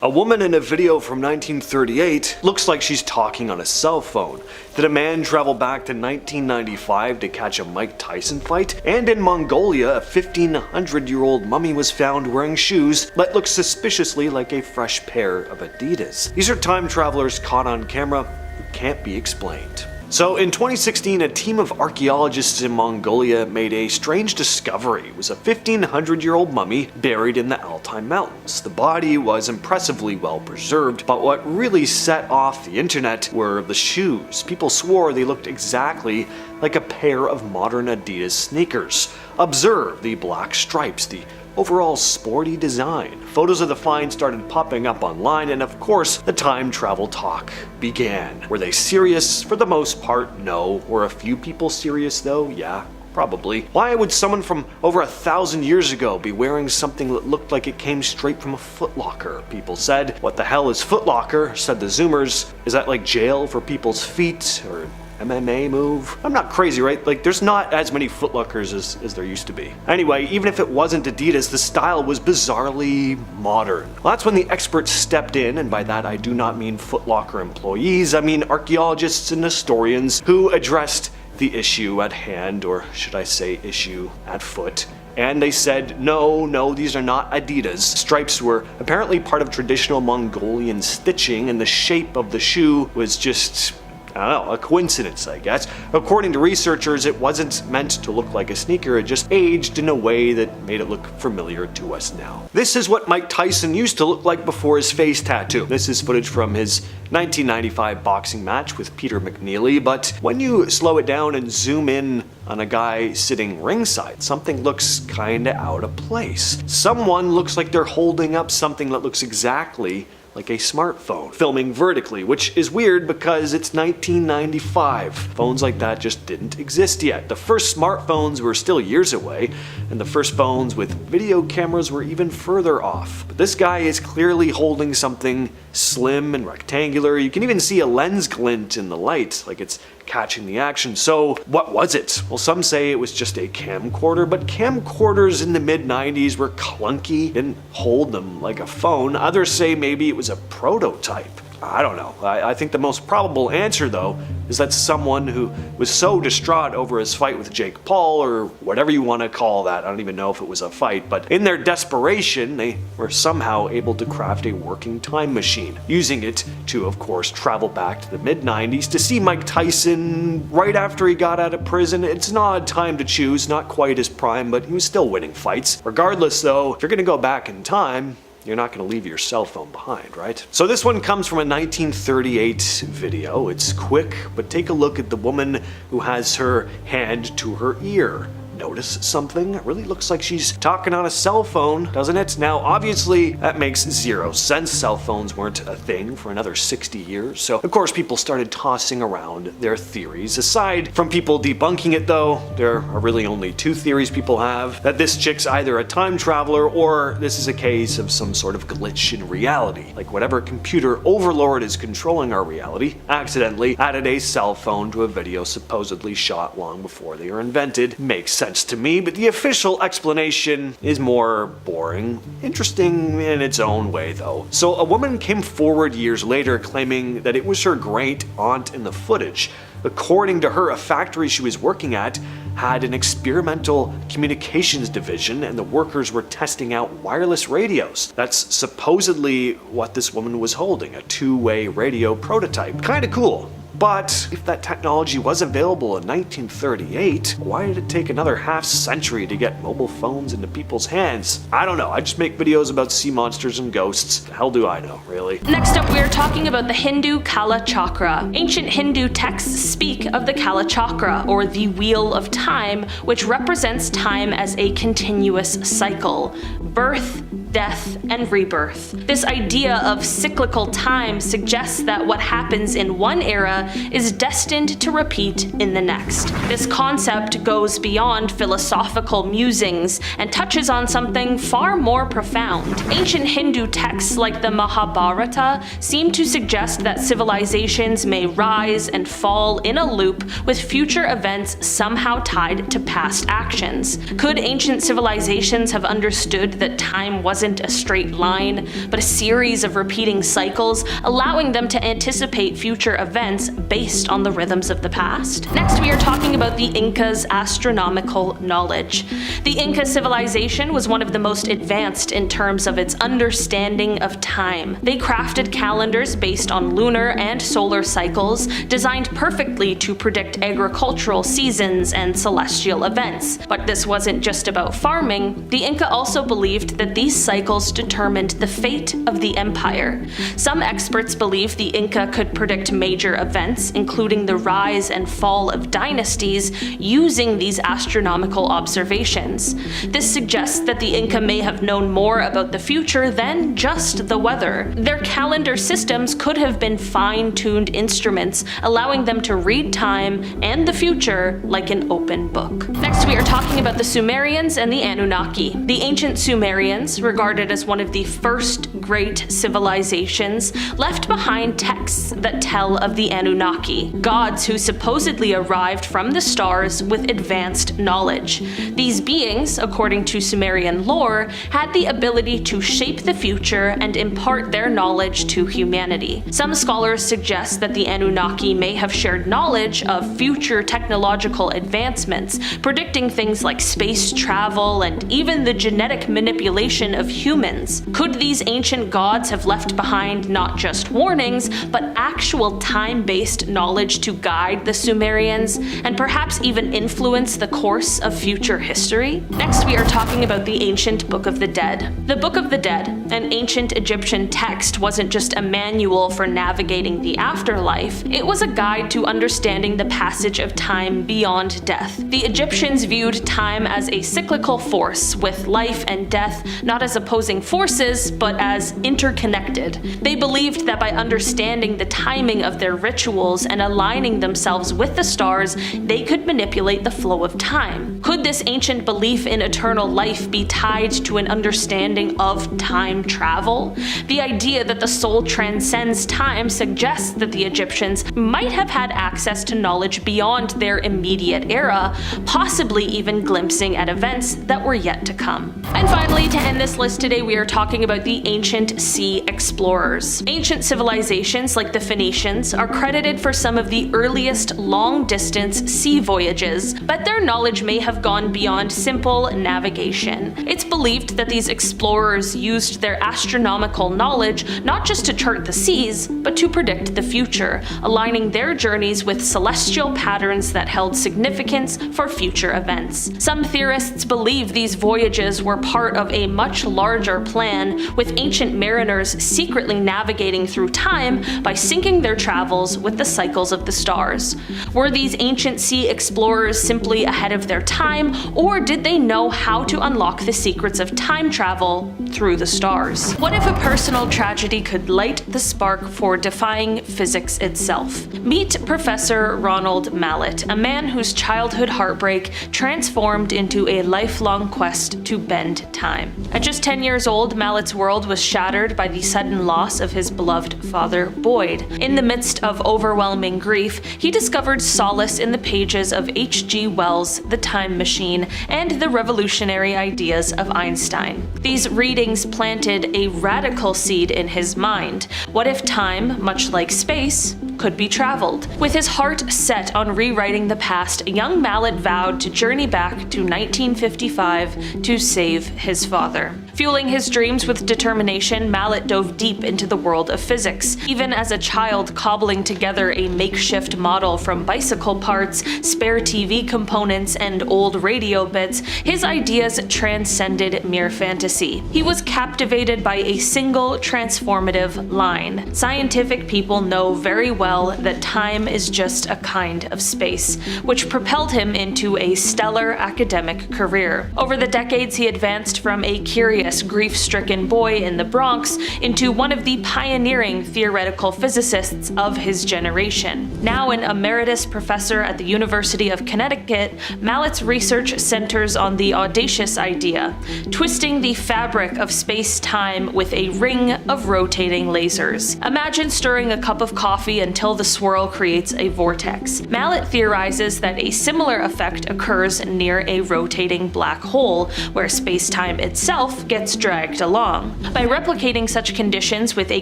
A woman in a video from 1938 looks like she's talking on a cell phone. Did a man travel back to 1995 to catch a Mike Tyson fight? And in Mongolia, a 1500-year-old mummy was found wearing shoes that look suspiciously like a fresh pair of Adidas. These are time travelers caught on camera who can't be explained. So in 2016, a team of archaeologists in Mongolia made a strange discovery. It was a 1500-year-old mummy buried in the Altai Mountains. The body was impressively well preserved, but what really set off the internet were the shoes. People swore they looked exactly like a pair of modern Adidas sneakers. Observe the black stripes, the overall sporty design. Photos of the find started popping up online, and of course, the time travel talk began. Were they serious? For the most part, no. Were a few people serious though? Yeah, probably. Why would someone from over 1,000 years ago be wearing something that looked like it came straight from a footlocker? People said. What the hell is footlocker? Said the Zoomers. Is that like jail for people's feet? Or MMA move? I'm not crazy, right? Like, there's not as many footlockers as there used to be. Anyway, even if it wasn't Adidas, the style was bizarrely modern. Well, that's when the experts stepped in, and by that I do not mean Footlocker employees, I mean archaeologists and historians who addressed the issue at hand, or should I say issue at foot. And they said, no, these are not Adidas. Stripes were apparently part of traditional Mongolian stitching, and the shape of the shoe was just, I don't know, a coincidence, I guess. According to researchers, it wasn't meant to look like a sneaker, it just aged in a way that made it look familiar to us now. This is what Mike Tyson used to look like before his face tattoo. This is footage from his 1995 boxing match with Peter McNeely, but when you slow it down and zoom in on a guy sitting ringside, something looks kinda out of place. Someone looks like they're holding up something that looks exactly like a smartphone, filming vertically, which is weird because it's 1995. Phones like that just didn't exist yet. The first smartphones were still years away, and the first phones with video cameras were even further off. But this guy is clearly holding something slim and rectangular. You can even see a lens glint in the light, like it's catching the action. So what was it? Well, some say it was just a camcorder, but camcorders in the mid-90s were clunky, didn't hold them like a phone. Others say maybe it was a prototype. I don't know. I think the most probable answer, though, is that someone who was so distraught over his fight with Jake Paul, or whatever you want to call that, I don't even know if it was a fight, but in their desperation, they were somehow able to craft a working time machine, using it to, of course, travel back to the mid-90s to see Mike Tyson right after he got out of prison. It's an odd time to choose, not quite his prime, but he was still winning fights. Regardless, though, if you're gonna go back in time, you're not going to leave your cell phone behind, right? So this one comes from a 1938 video. It's quick, but take a look at the woman who has her hand to her ear. Notice something? It really looks like she's talking on a cell phone, doesn't it? Now, obviously, that makes zero sense. Cell phones weren't a thing for another 60 years. So, of course, people started tossing around their theories. Aside from people debunking it, though, there are really only two theories people have. That this chick's either a time traveler, or this is a case of some sort of glitch in reality. Like whatever computer overlord is controlling our reality accidentally added a cell phone to a video supposedly shot long before they were invented. Makes sense to me, but the official explanation is more boring. Interesting in its own way, though. So a woman came forward years later claiming that it was her great aunt in the footage. According to her, a factory she was working at had an experimental communications division, and the workers were testing out wireless radios. That's supposedly what this woman was holding, a two-way radio prototype. Kinda cool. But if that technology was available in 1938, why did it take another half-century to get mobile phones into people's hands? I don't know, I just make videos about sea monsters and ghosts. The hell do I know, really? Next up, we are talking about the Hindu Kala Chakra. Ancient Hindu texts speak of the Kala Chakra, or the Wheel of Time, which represents time as a continuous cycle. Birth, death, and rebirth. This idea of cyclical time suggests that what happens in one era is destined to repeat in the next. This concept goes beyond philosophical musings and touches on something far more profound. Ancient Hindu texts like the Mahabharata seem to suggest that civilizations may rise and fall in a loop, with future events somehow tied to past actions. Could ancient civilizations have understood that time wasn't wasn't a straight line, but a series of repeating cycles, allowing them to anticipate future events based on the rhythms of the past. Next, we are talking about the Inca's astronomical knowledge. The Inca civilization was one of the most advanced in terms of its understanding of time. They crafted calendars based on lunar and solar cycles, designed perfectly to predict agricultural seasons and celestial events. But this wasn't just about farming. The Inca also believed that these cycles determined the fate of the empire. Some experts believe the Inca could predict major events, including the rise and fall of dynasties, using these astronomical observations. This suggests that the Inca may have known more about the future than just the weather. Their calendar systems could have been fine-tuned instruments, allowing them to read time and the future like an open book. Next, we are talking about the Sumerians and the Anunnaki. The ancient Sumerians, regarded as one of the first great civilizations, left behind texts that tell of the Anunnaki, gods who supposedly arrived from the stars with advanced knowledge. These beings, according to Sumerian lore, had the ability to shape the future and impart their knowledge to humanity. Some scholars suggest that the Anunnaki may have shared knowledge of future technological advancements, predicting things like space travel and even the genetic manipulation of humans. Could these ancient gods have left behind not just warnings, but actual time-based knowledge to guide the Sumerians, and perhaps even influence the course of future history? Next, we are talking about the ancient Book of the Dead. The Book of the Dead, an ancient Egyptian text, wasn't just a manual for navigating the afterlife, it was a guide to understanding the passage of time beyond death. The Egyptians viewed time as a cyclical force, with life and death not as opposing forces, but as interconnected. They believed that by understanding the timing of their rituals and aligning themselves with the stars, they could manipulate the flow of time. Could this ancient belief in eternal life be tied to an understanding of time travel? The idea that the soul transcends time suggests that the Egyptians might have had access to knowledge beyond their immediate era, possibly even glimpsing at events that were yet to come. And finally, to end this list today, we are talking about the ancient sea explorers. Ancient civilizations like the Phoenicians are credited for some of the earliest long-distance sea voyages, but their knowledge may have gone beyond simple navigation. It's believed that these explorers used their astronomical knowledge not just to chart the seas, but to predict the future, aligning their journeys with celestial patterns that held significance for future events. Some theorists believe these voyages were part of a much larger plan, with ancient mariners secretly navigating through time by syncing their travels with the cycles of the stars. Were these ancient sea explorers simply ahead of their time, or did they know how to unlock the secrets of time travel through the stars? What if a personal tragedy could light the spark for defying physics itself? Meet Professor Ronald Mallet, a man whose childhood heartbreak transformed into a lifelong quest to bend time. At just 10 years old, Mallet's world was shattered by the sudden loss of his beloved father, Boyd. In the midst of overwhelming grief, he discovered solace in the pages of H.G. Wells' The Time Machine and the revolutionary ideas of Einstein. These readings planted a radical seed in his mind. What if time, much like space, could be traveled? With his heart set on rewriting the past, young Mallet vowed to journey back to 1955 to save his father. Fueling his dreams with determination, Mallet dove deep into the world of physics. Even as a child cobbling together a makeshift model from bicycle parts, spare TV components, and old radio bits, his ideas transcended mere fantasy. He was captivated by a single transformative line. Scientific people know very well that time is just a kind of space, which propelled him into a stellar academic career. Over the decades, he advanced from a curious, grief-stricken boy in the Bronx into one of the pioneering theoretical physicists of his generation. Now an emeritus professor at the University of Connecticut, Mallet's research centers on the audacious idea, twisting the fabric of space-time with a ring of rotating lasers. Imagine stirring a cup of coffee and until the swirl creates a vortex. Mallet theorizes that a similar effect occurs near a rotating black hole, where space-time itself gets dragged along. By replicating such conditions with a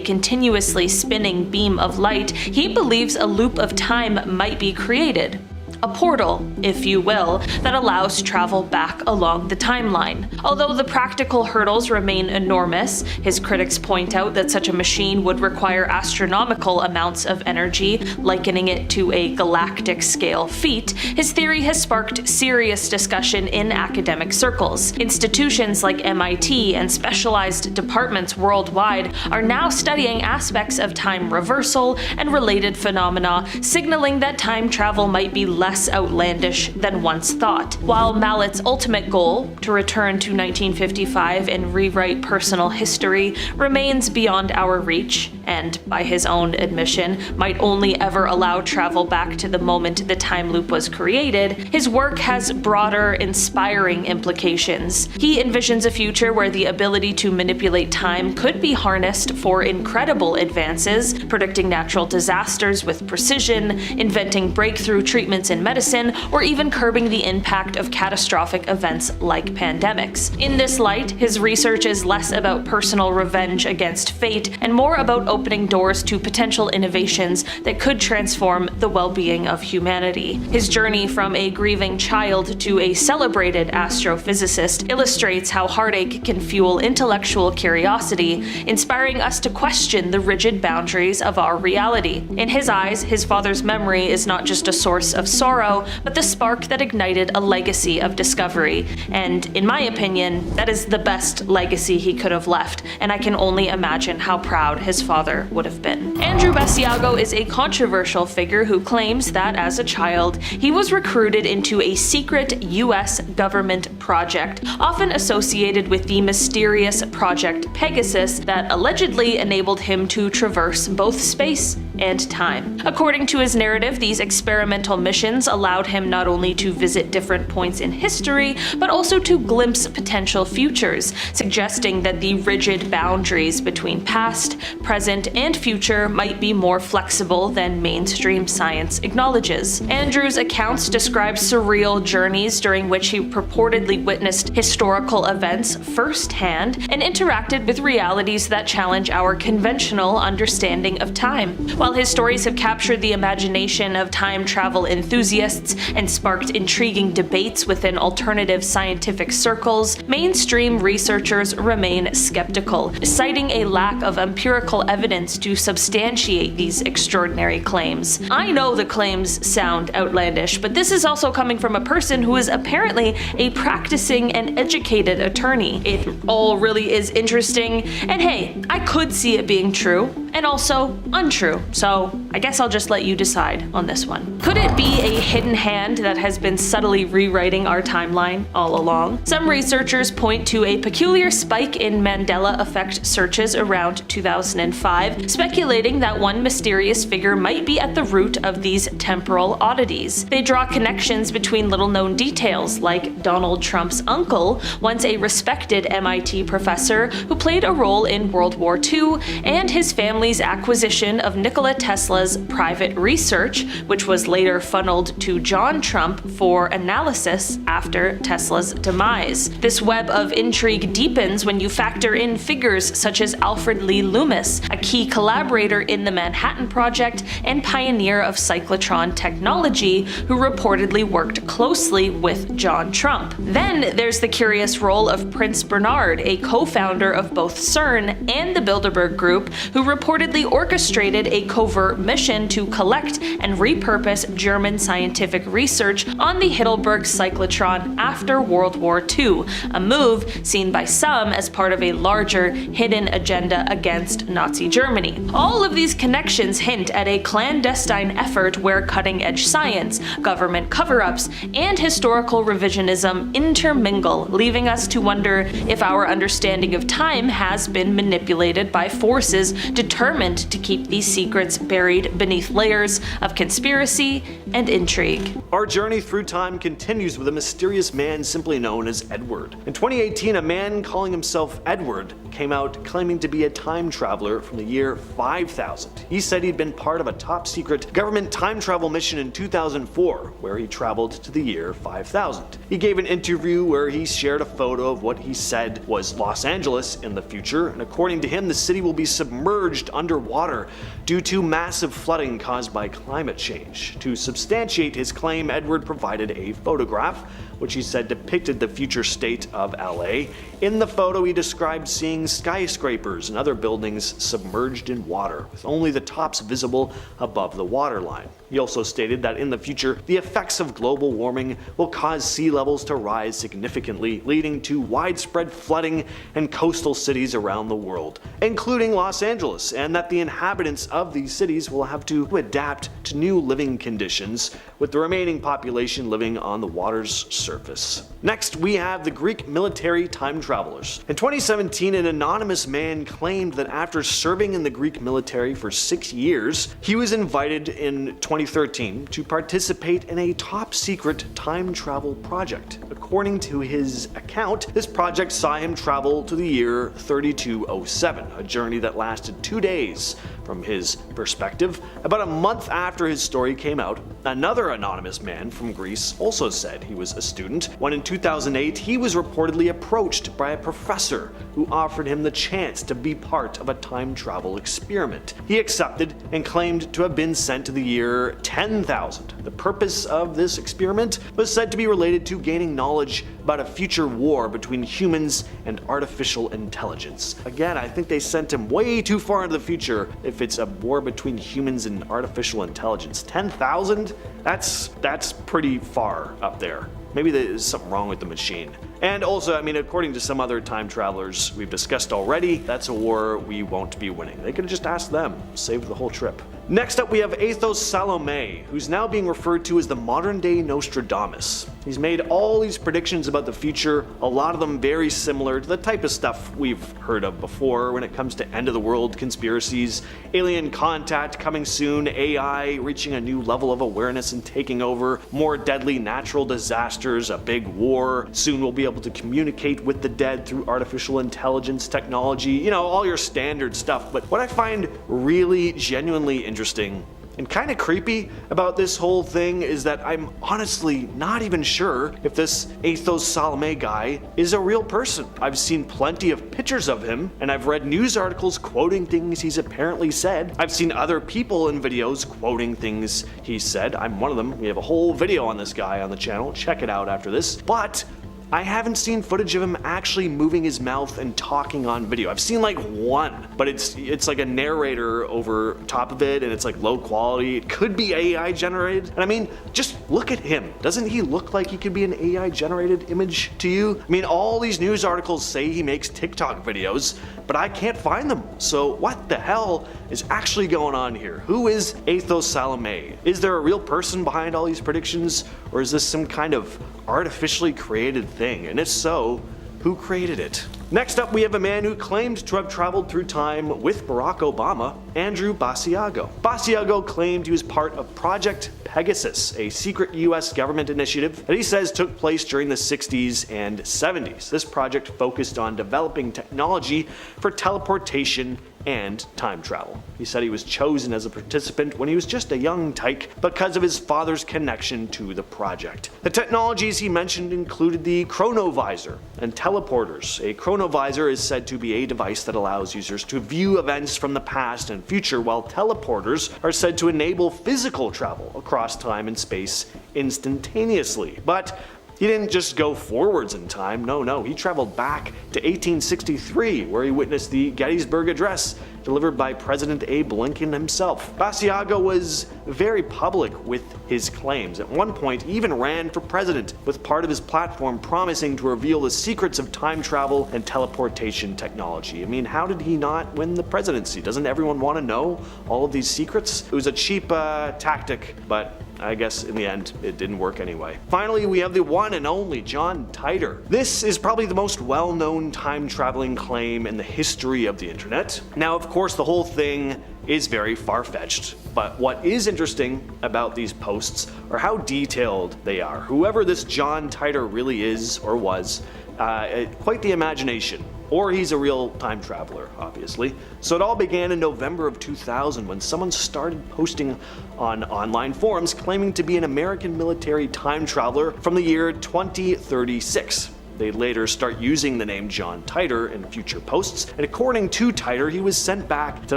continuously spinning beam of light, he believes a loop of time might be created. A portal, if you will, that allows travel back along the timeline. Although the practical hurdles remain enormous, his critics point out that such a machine would require astronomical amounts of energy, likening it to a galactic-scale feat. His theory has sparked serious discussion in academic circles. Institutions like MIT and specialized departments worldwide are now studying aspects of time reversal and related phenomena, signaling that time travel might be less outlandish than once thought. While Mallet's ultimate goal, to return to 1955 and rewrite personal history, remains beyond our reach, and, by his own admission, might only ever allow travel back to the moment the time loop was created, his work has broader, inspiring implications. He envisions a future where the ability to manipulate time could be harnessed for incredible advances, predicting natural disasters with precision, inventing breakthrough treatments in medicine, or even curbing the impact of catastrophic events like pandemics. In this light, his research is less about personal revenge against fate and more about opening doors to potential innovations that could transform the well-being of humanity. His journey from a grieving child to a celebrated astrophysicist illustrates how heartache can fuel intellectual curiosity, inspiring us to question the rigid boundaries of our reality. In his eyes, his father's memory is not just a source of sorrow, but the spark that ignited a legacy of discovery. And in my opinion, that is the best legacy he could have left, and I can only imagine how proud his father would have been. Andrew Basiago is a controversial figure who claims that as a child, he was recruited into a secret US government project, often associated with the mysterious Project Pegasus that allegedly enabled him to traverse both space and time. According to his narrative, these experimental missions allowed him not only to visit different points in history, but also to glimpse potential futures, suggesting that the rigid boundaries between past, present, and future might be more flexible than mainstream science acknowledges. Andrew's accounts describe surreal journeys during which he purportedly witnessed historical events firsthand and interacted with realities that challenge our conventional understanding of time. While his stories have captured the imagination of time travel enthusiasts and sparked intriguing debates within alternative scientific circles, mainstream researchers remain skeptical, citing a lack of empirical evidence to substantiate these extraordinary claims. I know the claims sound outlandish, but this is also coming from a person who is apparently a practicing and educated attorney. It all really is interesting, and hey, I could see it being true, and also untrue, so I guess I'll just let you decide on this one. Could it be a hidden hand that has been subtly rewriting our timeline all along? Some researchers point to a peculiar spike in Mandela effect searches around 2005, speculating that one mysterious figure might be at the root of these temporal oddities. They draw connections between little-known details, like Donald Trump's uncle, once a respected MIT professor who played a role in World War II, and his family's acquisition of Nikola Tesla's private research, which was later funneled to John Trump for analysis after Tesla's demise. This web of intrigue deepens when you factor in figures such as Alfred Lee Loomis, a key collaborator in the Manhattan Project and pioneer of cyclotron technology, who reportedly worked closely with John Trump. Then there's the curious role of Prince Bernhard, a co-founder of both CERN and the Bilderberg Group, who reportedly orchestrated a covert mission to collect and repurpose German scientific research on the Heidelberg cyclotron after World War II, a move seen by some as part of a larger, hidden agenda against Nazi Germany. All of these connections hint at a clandestine effort where cutting-edge science, government cover-ups, and historical revisionism intermingle, leaving us to wonder if our understanding of time has been manipulated by forces determined determined to keep these secrets buried beneath layers of conspiracy and intrigue. Our journey through time continues with a mysterious man simply known as Edward. In 2018, a man calling himself Edward came out claiming to be a time traveler from the year 5000. He said he'd been part of a top secret government time travel mission in 2004, where he traveled to the year 5000. He gave an interview where he shared a photo of what he said was Los Angeles in the future, and according to him, the city will be submerged underwater due to massive flooding caused by climate change. To substantiate his claim, Edward provided a photograph which he said depicted the future state of LA. In the photo, he described seeing skyscrapers and other buildings submerged in water, with only the tops visible above the waterline. He also stated that in the future, the effects of global warming will cause sea levels to rise significantly, leading to widespread flooding in coastal cities around the world, including Los Angeles, and that the inhabitants of these cities will have to adapt to new living conditions, with the remaining population living on the water's surface. Next, we have the Greek military time travelers. In 2017, an anonymous man claimed that after serving in the Greek military for 6 years, he was invited in 2013 to participate in a top secret time travel project. According to his account, this project saw him travel to the year 3207, a journey that lasted 2 days. From his perspective, about a month after his story came out, another anonymous man from Greece also said he was a student, when in 2008 he was reportedly approached by a professor who offered him the chance to be part of a time travel experiment. He accepted and claimed to have been sent to the year 10,000. The purpose of this experiment was said to be related to gaining knowledge about a future war between humans and artificial intelligence. Again, I think they sent him way too far into the future if it's a war between humans and artificial intelligence. 10,000? That's pretty far up there. Maybe there's something wrong with the machine. And also, I mean, according to some other time travelers we've discussed already, that's a war we won't be winning. They could have just asked them, saved the whole trip. Next up, we have Athos Salome, who's now being referred to as the modern-day Nostradamus. He's made all these predictions about the future, a lot of them very similar to the type of stuff we've heard of before when it comes to end-of-the-world conspiracies, alien contact coming soon, AI reaching a new level of awareness and taking over, more deadly natural disasters, a big war, soon we'll be able to communicate with the dead through artificial intelligence technology, you know, all your standard stuff. But what I find really genuinely interesting and kind of creepy about this whole thing is that I'm honestly not even sure if this Athos Salome guy is a real person. I've seen plenty of pictures of him, and I've read news articles quoting things he's apparently said. I've seen other people in videos quoting things he said. I'm one of them. We have a whole video on this guy on the channel. Check it out after this. But I haven't seen footage of him actually moving his mouth and talking on video. I've seen like one, but it's like a narrator over top of it, and it's like low quality. It could be AI generated. And I mean, just look at him. Doesn't he look like he could be an AI generated image to you? I mean, all these news articles say he makes TikTok videos, but I can't find them. So what the hell is actually going on here? Who is Athos Salome? Is there a real person behind all these predictions, or is this some kind of artificially created thing? And if so, who created it? Next up, we have a man who claimed to have traveled through time with Barack Obama, Andrew Basiago. Basiago claimed he was part of Project Pegasus, a secret US government initiative that he says took place during the 60s and 70s. This project focused on developing technology for teleportation and time travel. He said he was chosen as a participant when he was just a young tyke because of his father's connection to the project. The technologies he mentioned included the chronovisor and teleporters. A chronovisor is said to be a device that allows users to view events from the past and future, while teleporters are said to enable physical travel across time and space instantaneously. But he didn't just go forwards in time, no, he traveled back to 1863, where he witnessed the Gettysburg Address delivered by President Abe Lincoln himself. Basiago was very public with his claims. At one point, he even ran for president, with part of his platform promising to reveal the secrets of time travel and teleportation technology. I mean, how did he not win the presidency? Doesn't everyone want to know all of these secrets? It was a cheap tactic, but I guess in the end, it didn't work anyway. Finally, we have the one and only John Titor. This is probably the most well-known time-traveling claim in the history of the internet. Now, of course, the whole thing is very far-fetched, but what is interesting about these posts are how detailed they are. Whoever this John Titor really is or was, quite the imagination. Or he's a real time traveler, obviously. So it all began in November of 2000 when someone started posting on online forums claiming to be an American military time traveler from the year 2036. They later start using the name John Titor in future posts, and according to Titor, he was sent back to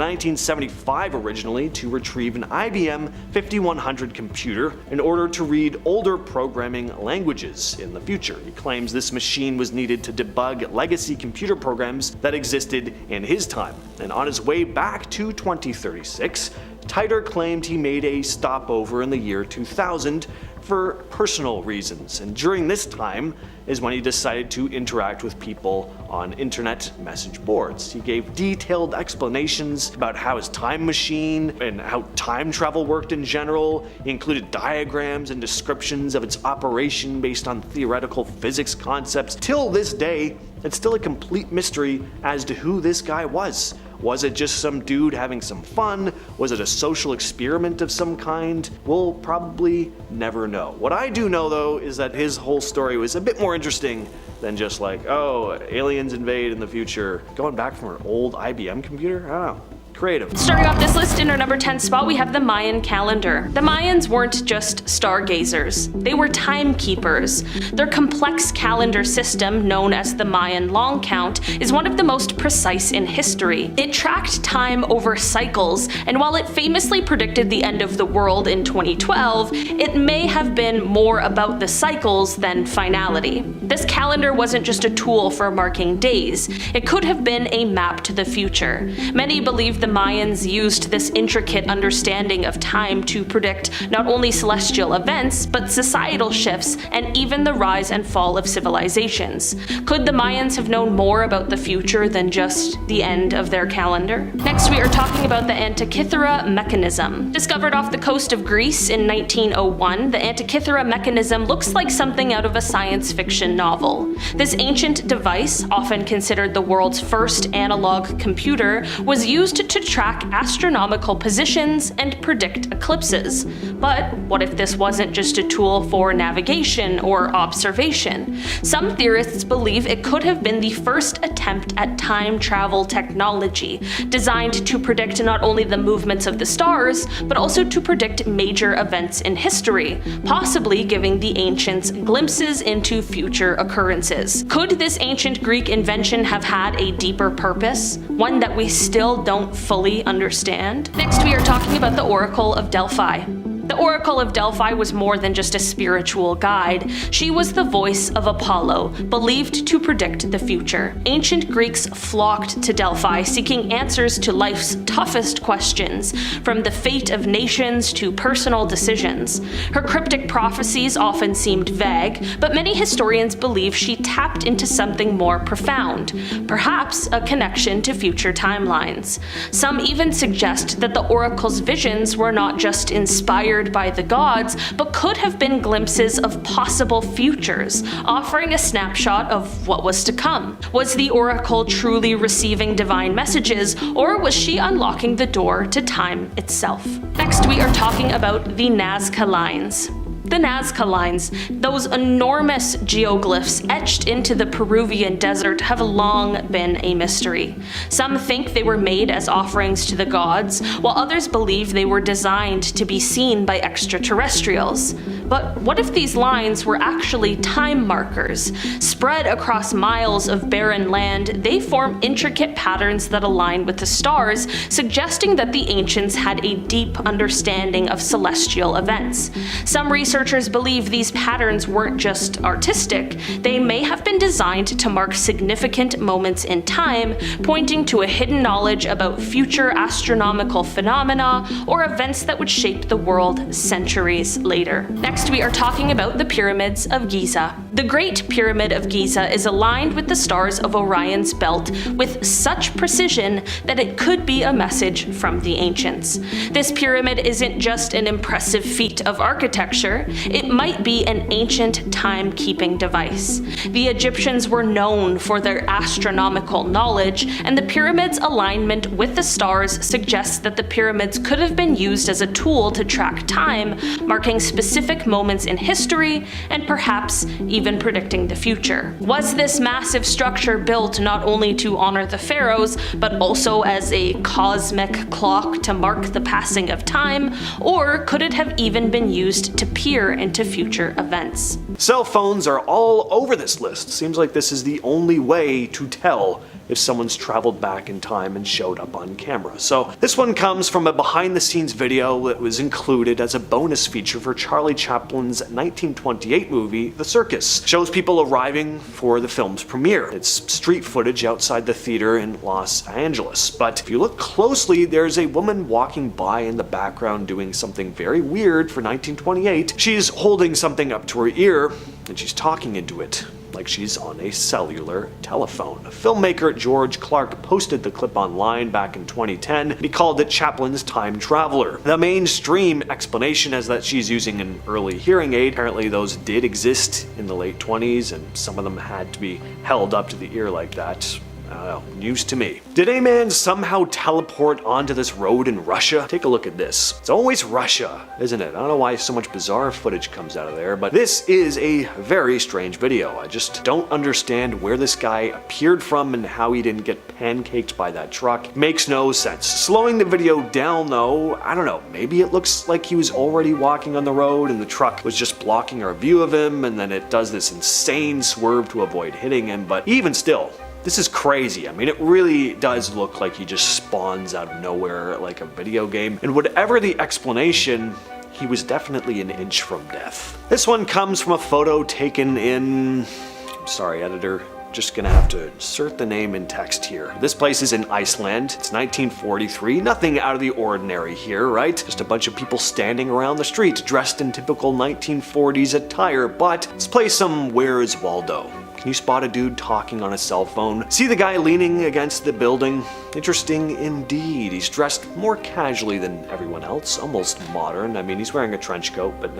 1975 originally to retrieve an IBM 5100 computer in order to read older programming languages in the future. He claims this machine was needed to debug legacy computer programs that existed in his time. And on his way back to 2036, Titor claimed he made a stopover in the year 2000 for personal reasons, and during this time is when he decided to interact with people on internet message boards. He gave detailed explanations about how his time machine and how time travel worked in general. He included diagrams and descriptions of its operation based on theoretical physics concepts. Till this day, it's still a complete mystery as to who this guy was. Was it just some dude having some fun? Was it a social experiment of some kind? We'll probably never know. What I do know though is that his whole story was a bit more interesting than just like, oh, aliens invade in the future. Going back from an old IBM computer? I don't know. Creative. Starting off this list in our number 10 spot, we have the Mayan calendar. The Mayans weren't just stargazers, they were timekeepers. Their complex calendar system, known as the Mayan long count, is one of the most precise in history. It tracked time over cycles, and while it famously predicted the end of the world in 2012, it may have been more about the cycles than finality. This calendar wasn't just a tool for marking days, it could have been a map to the future. Many believe the Mayans used this intricate understanding of time to predict not only celestial events, but societal shifts and even the rise and fall of civilizations. Could the Mayans have known more about the future than just the end of their calendar? Next, we are talking about the Antikythera mechanism. Discovered off the coast of Greece in 1901, the Antikythera mechanism looks like something out of a science fiction novel. This ancient device, often considered the world's first analog computer, was used to track astronomical positions and predict eclipses. But what if this wasn't just a tool for navigation or observation? Some theorists believe it could have been the first attempt at time travel technology, designed to predict not only the movements of the stars, but also to predict major events in history, possibly giving the ancients glimpses into future occurrences. Could this ancient Greek invention have had a deeper purpose, one that we still don't fully understand? Next, we are talking about the Oracle of Delphi. The Oracle of Delphi was more than just a spiritual guide. She was the voice of Apollo, believed to predict the future. Ancient Greeks flocked to Delphi, seeking answers to life's toughest questions, from the fate of nations to personal decisions. Her cryptic prophecies often seemed vague, but many historians believe she tapped into something more profound, perhaps a connection to future timelines. Some even suggest that the oracle's visions were not just inspired by the gods, but could have been glimpses of possible futures, offering a snapshot of what was to come. Was the oracle truly receiving divine messages, or was she unlocking the door to time itself? Next, we are talking about the Nazca lines. The Nazca lines, those enormous geoglyphs etched into the Peruvian desert, have long been a mystery. Some think they were made as offerings to the gods, while others believe they were designed to be seen by extraterrestrials. But what if these lines were actually time markers? Spread across miles of barren land, they form intricate patterns that align with the stars, suggesting that the ancients had a deep understanding of celestial events. Some researchers believe these patterns weren't just artistic, they may have been designed to mark significant moments in time, pointing to a hidden knowledge about future astronomical phenomena or events that would shape the world centuries later. Next, Next, we are talking about the pyramids of Giza. The Great Pyramid of Giza is aligned with the stars of Orion's belt with such precision that it could be a message from the ancients. This pyramid isn't just an impressive feat of architecture, it might be an ancient timekeeping device. The Egyptians were known for their astronomical knowledge, and the pyramid's alignment with the stars suggests that the pyramids could have been used as a tool to track time, marking specific moments in history, and perhaps even predicting the future. Was this massive structure built not only to honor the pharaohs, but also as a cosmic clock to mark the passing of time, or could it have even been used to peer into future events? Cell phones are all over this list. Seems like this is the only way to tell if someone's traveled back in time and showed up on camera. So this one comes from a behind-the-scenes video that was included as a bonus feature for Charlie Chaplin's 1928 movie, The Circus. Shows people arriving for the film's premiere. It's street footage outside the theater in Los Angeles. But if you look closely, there's a woman walking by in the background doing something very weird for 1928. She's holding something up to her ear, and she's talking into it, like she's on a cellular telephone. Filmmaker George Clark posted the clip online back in 2010, and he called it Chaplin's Time Traveler. The mainstream explanation is that she's using an early hearing aid. Apparently those did exist in the late 20s, and some of them had to be held up to the ear like that. I don't know, news to me. Did a man somehow teleport onto this road in Russia? Take a look at this. It's always Russia, isn't it? I don't know why so much bizarre footage comes out of there, but this is a very strange video. I just don't understand where this guy appeared from and how he didn't get pancaked by that truck. Makes no sense. Slowing the video down though, I don't know, maybe it looks like he was already walking on the road and the truck was just blocking our view of him, and then it does this insane swerve to avoid hitting him, but even still, this is crazy. I mean, it really does look like he just spawns out of nowhere like a video game. And whatever the explanation, he was definitely an inch from death. This one comes from a photo taken in... I'm sorry, editor. Just gonna have to insert the name in text here. This place is in Iceland. It's 1943. Nothing out of the ordinary here, right? Just a bunch of people standing around the street dressed in typical 1940s attire, but let's play some Where is Waldo? Can you spot a dude talking on a cell phone? See the guy leaning against the building? Interesting indeed. He's dressed more casually than everyone else, almost modern. I mean, he's wearing a trench coat, but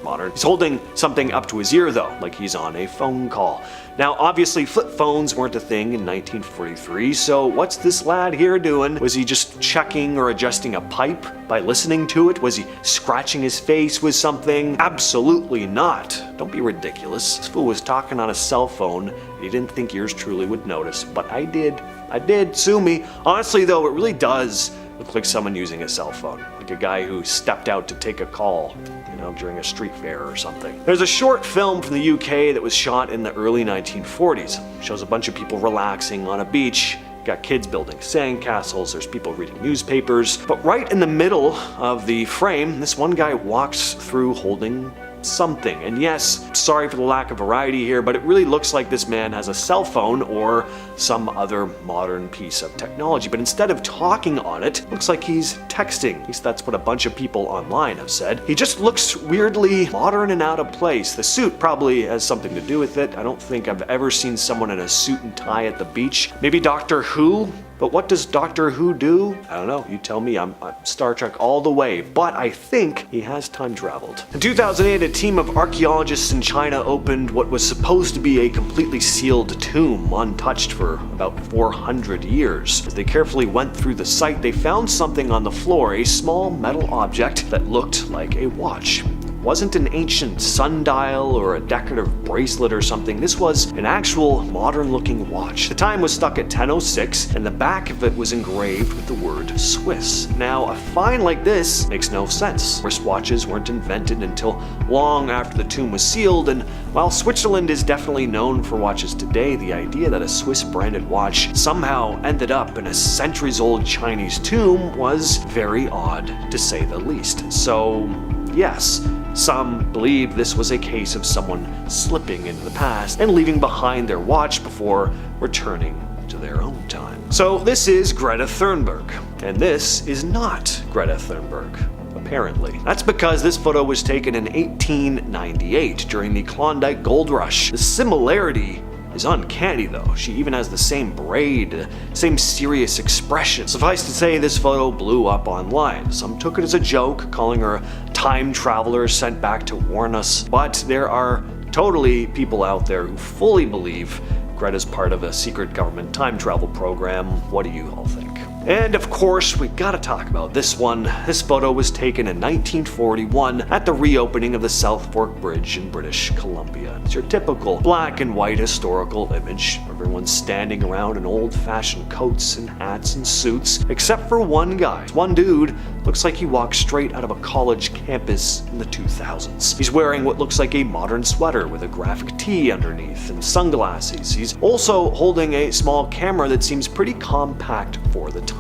modern. He's holding something up to his ear though, like he's on a phone call. Now, obviously flip phones weren't a thing in 1943, so what's this lad here doing? Was he just checking or adjusting a pipe by listening to it? Was he scratching his face with something? Absolutely not. Don't be ridiculous. This fool was talking on a cell phone. He didn't think yours truly would notice, but I did. I did. Sue me. Honestly though, it really does look like someone using a cell phone. Like a guy who stepped out to take a call, you know, during a street fair or something. There's a short film from the UK that was shot in the early 1940s. Shows a bunch of people relaxing on a beach. Got kids building sandcastles, there's people reading newspapers. But right in the middle of the frame, this one guy walks through holding something. And yes, sorry for the lack of variety here, but it really looks like this man has a cell phone or some other modern piece of technology. But instead of talking on it, looks like he's texting. At least that's what a bunch of people online have said. He just looks weirdly modern and out of place. The suit probably has something to do with it. I don't think I've ever seen someone in a suit and tie at the beach. Maybe Doctor Who? But what does Doctor Who do? I don't know, you tell me. I'm Star Trek all the way, but I think he has time traveled. In 2008, a team of archaeologists in China opened what was supposed to be a completely sealed tomb, untouched for about 400 years. As they carefully went through the site, they found something on the floor, a small metal object that looked like a watch. Wasn't an ancient sundial or a decorative bracelet or something. This was an actual modern-looking watch. The time was stuck at 10:06, and the back of it was engraved with the word Swiss. Now, a find like this makes no sense. Wristwatches weren't invented until long after the tomb was sealed, and while Switzerland is definitely known for watches today, the idea that a Swiss-branded watch somehow ended up in a centuries-old Chinese tomb was very odd, to say the least. So, yes, some believe this was a case of someone slipping into the past and leaving behind their watch before returning to their own time. So this is Greta Thunberg. And this is not Greta Thunberg. Apparently. That's because this photo was taken in 1898 during the Klondike Gold Rush. The similarity is uncanny though. She even has the same braid, same serious expression. Suffice to say, this photo blew up online. Some took it as a joke, calling her a time traveler sent back to warn us. But there are totally people out there who fully believe Greta's part of a secret government time travel program. What do you all think? And of course, we gotta talk about this one. This photo was taken in 1941 at the reopening of the South Fork Bridge in British Columbia. It's your typical black and white historical image. Everyone's standing around in old-fashioned coats and hats and suits, except for one guy. One dude looks like he walked straight out of a college campus in the 2000s. He's wearing what looks like a modern sweater with a graphic tee underneath and sunglasses. He's also holding a small camera that seems pretty compact for the time.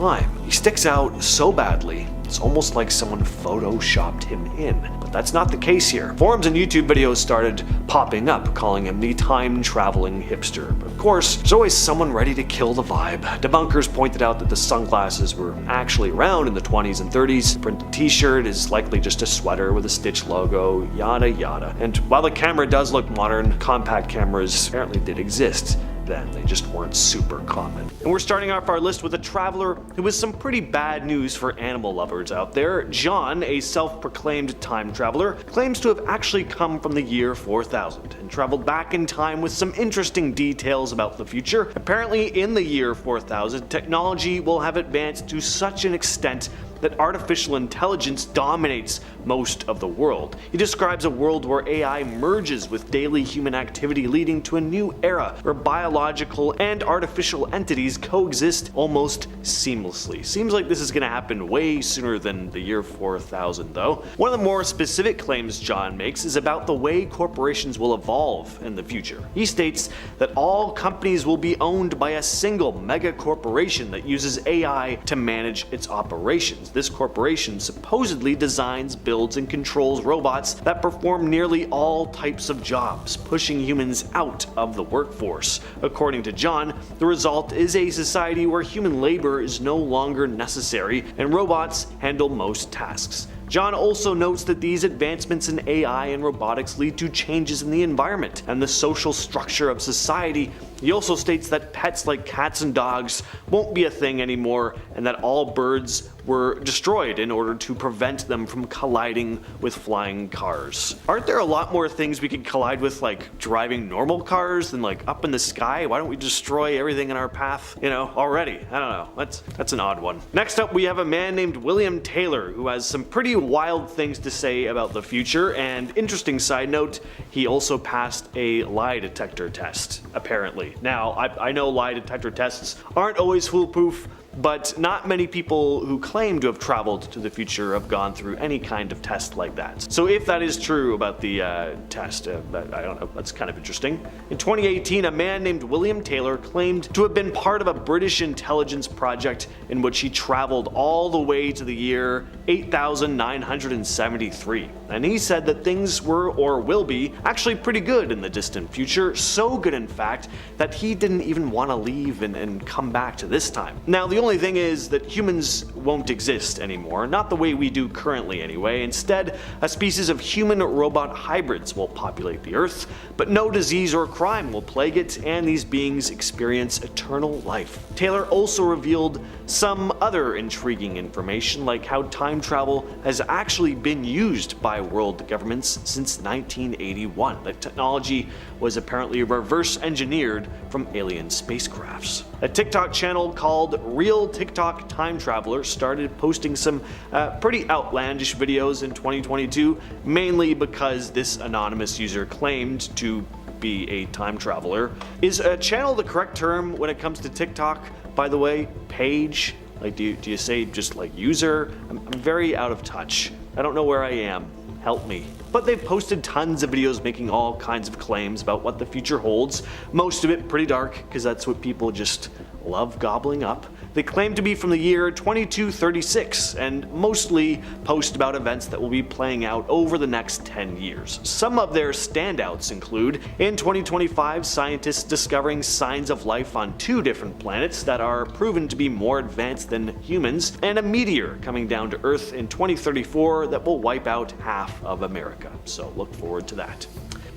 He sticks out so badly, it's almost like someone photoshopped him in. But that's not the case here. Forums and YouTube videos started popping up, calling him the time-traveling hipster. But of course, there's always someone ready to kill the vibe. Debunkers pointed out that the sunglasses were actually around in the 20s and 30s. The printed t-shirt is likely just a sweater with a Stitch logo, yada yada. And while the camera does look modern, compact cameras apparently did exist then. They just weren't super common. And we're starting off our list with a traveler who has some pretty bad news for animal lovers out there. John, a self-proclaimed time traveler, claims to have actually come from the year 4000 and traveled back in time with some interesting details about the future. Apparently, in the year 4000, technology will have advanced to such an extent that artificial intelligence dominates most of the world. He describes a world where AI merges with daily human activity, leading to a new era where biological and artificial entities coexist almost seamlessly. Seems like this is gonna happen way sooner than the year 4000 though. One of the more specific claims John makes is about the way corporations will evolve in the future. He states that all companies will be owned by a single mega corporation that uses AI to manage its operations. This corporation supposedly designs, builds, and controls robots that perform nearly all types of jobs, pushing humans out of the workforce. According to John, the result is a society where human labor is no longer necessary and robots handle most tasks. John also notes that these advancements in AI and robotics lead to changes in the environment and the social structure of society. He also states that pets like cats and dogs won't be a thing anymore, and that all birds were destroyed in order to prevent them from colliding with flying cars. Aren't there a lot more things we could collide with, like driving normal cars, than like up in the sky? Why don't we destroy everything in our path, already? I don't know. That's an odd one. Next up, we have a man named William Taylor, who has some pretty wild things to say about the future, and interesting side note, he also passed a lie detector test, apparently. Now, I know lie detector tests aren't always foolproof, but not many people who claim to have traveled to the future have gone through any kind of test like that. So if that is true about the test, I don't know, that's kind of interesting. In 2018, a man named William Taylor claimed to have been part of a British intelligence project in which he traveled all the way to the year 8973. And he said that things were, or will be, actually pretty good in the distant future, so good in fact that he didn't even want to leave and come back to this time. Now, the only thing is that humans won't exist anymore, not the way we do currently anyway. Instead, a species of human-robot hybrids will populate the Earth, but no disease or crime will plague it, and these beings experience eternal life. Taylor also revealed some other intriguing information, like how time travel has actually been used by world governments since 1981. The technology was apparently reverse engineered from alien spacecrafts. A TikTok channel called Real TikTok Time Traveler started posting some pretty outlandish videos in 2022, mainly because this anonymous user claimed to be a time traveler. Is a channel the correct term when it comes to TikTok, by the way? Page? Like, do you say just like user? I'm very out of touch. I don't know where I am. Help me. But they've posted tons of videos making all kinds of claims about what the future holds. Most of it pretty dark, because that's what people just love gobbling up. They claim to be from the year 2236 and mostly post about events that will be playing out over the next 10 years. Some of their standouts include, in 2025, scientists discovering signs of life on 2 different planets that are proven to be more advanced than humans, and a meteor coming down to Earth in 2034 that will wipe out half of America. So look forward to that.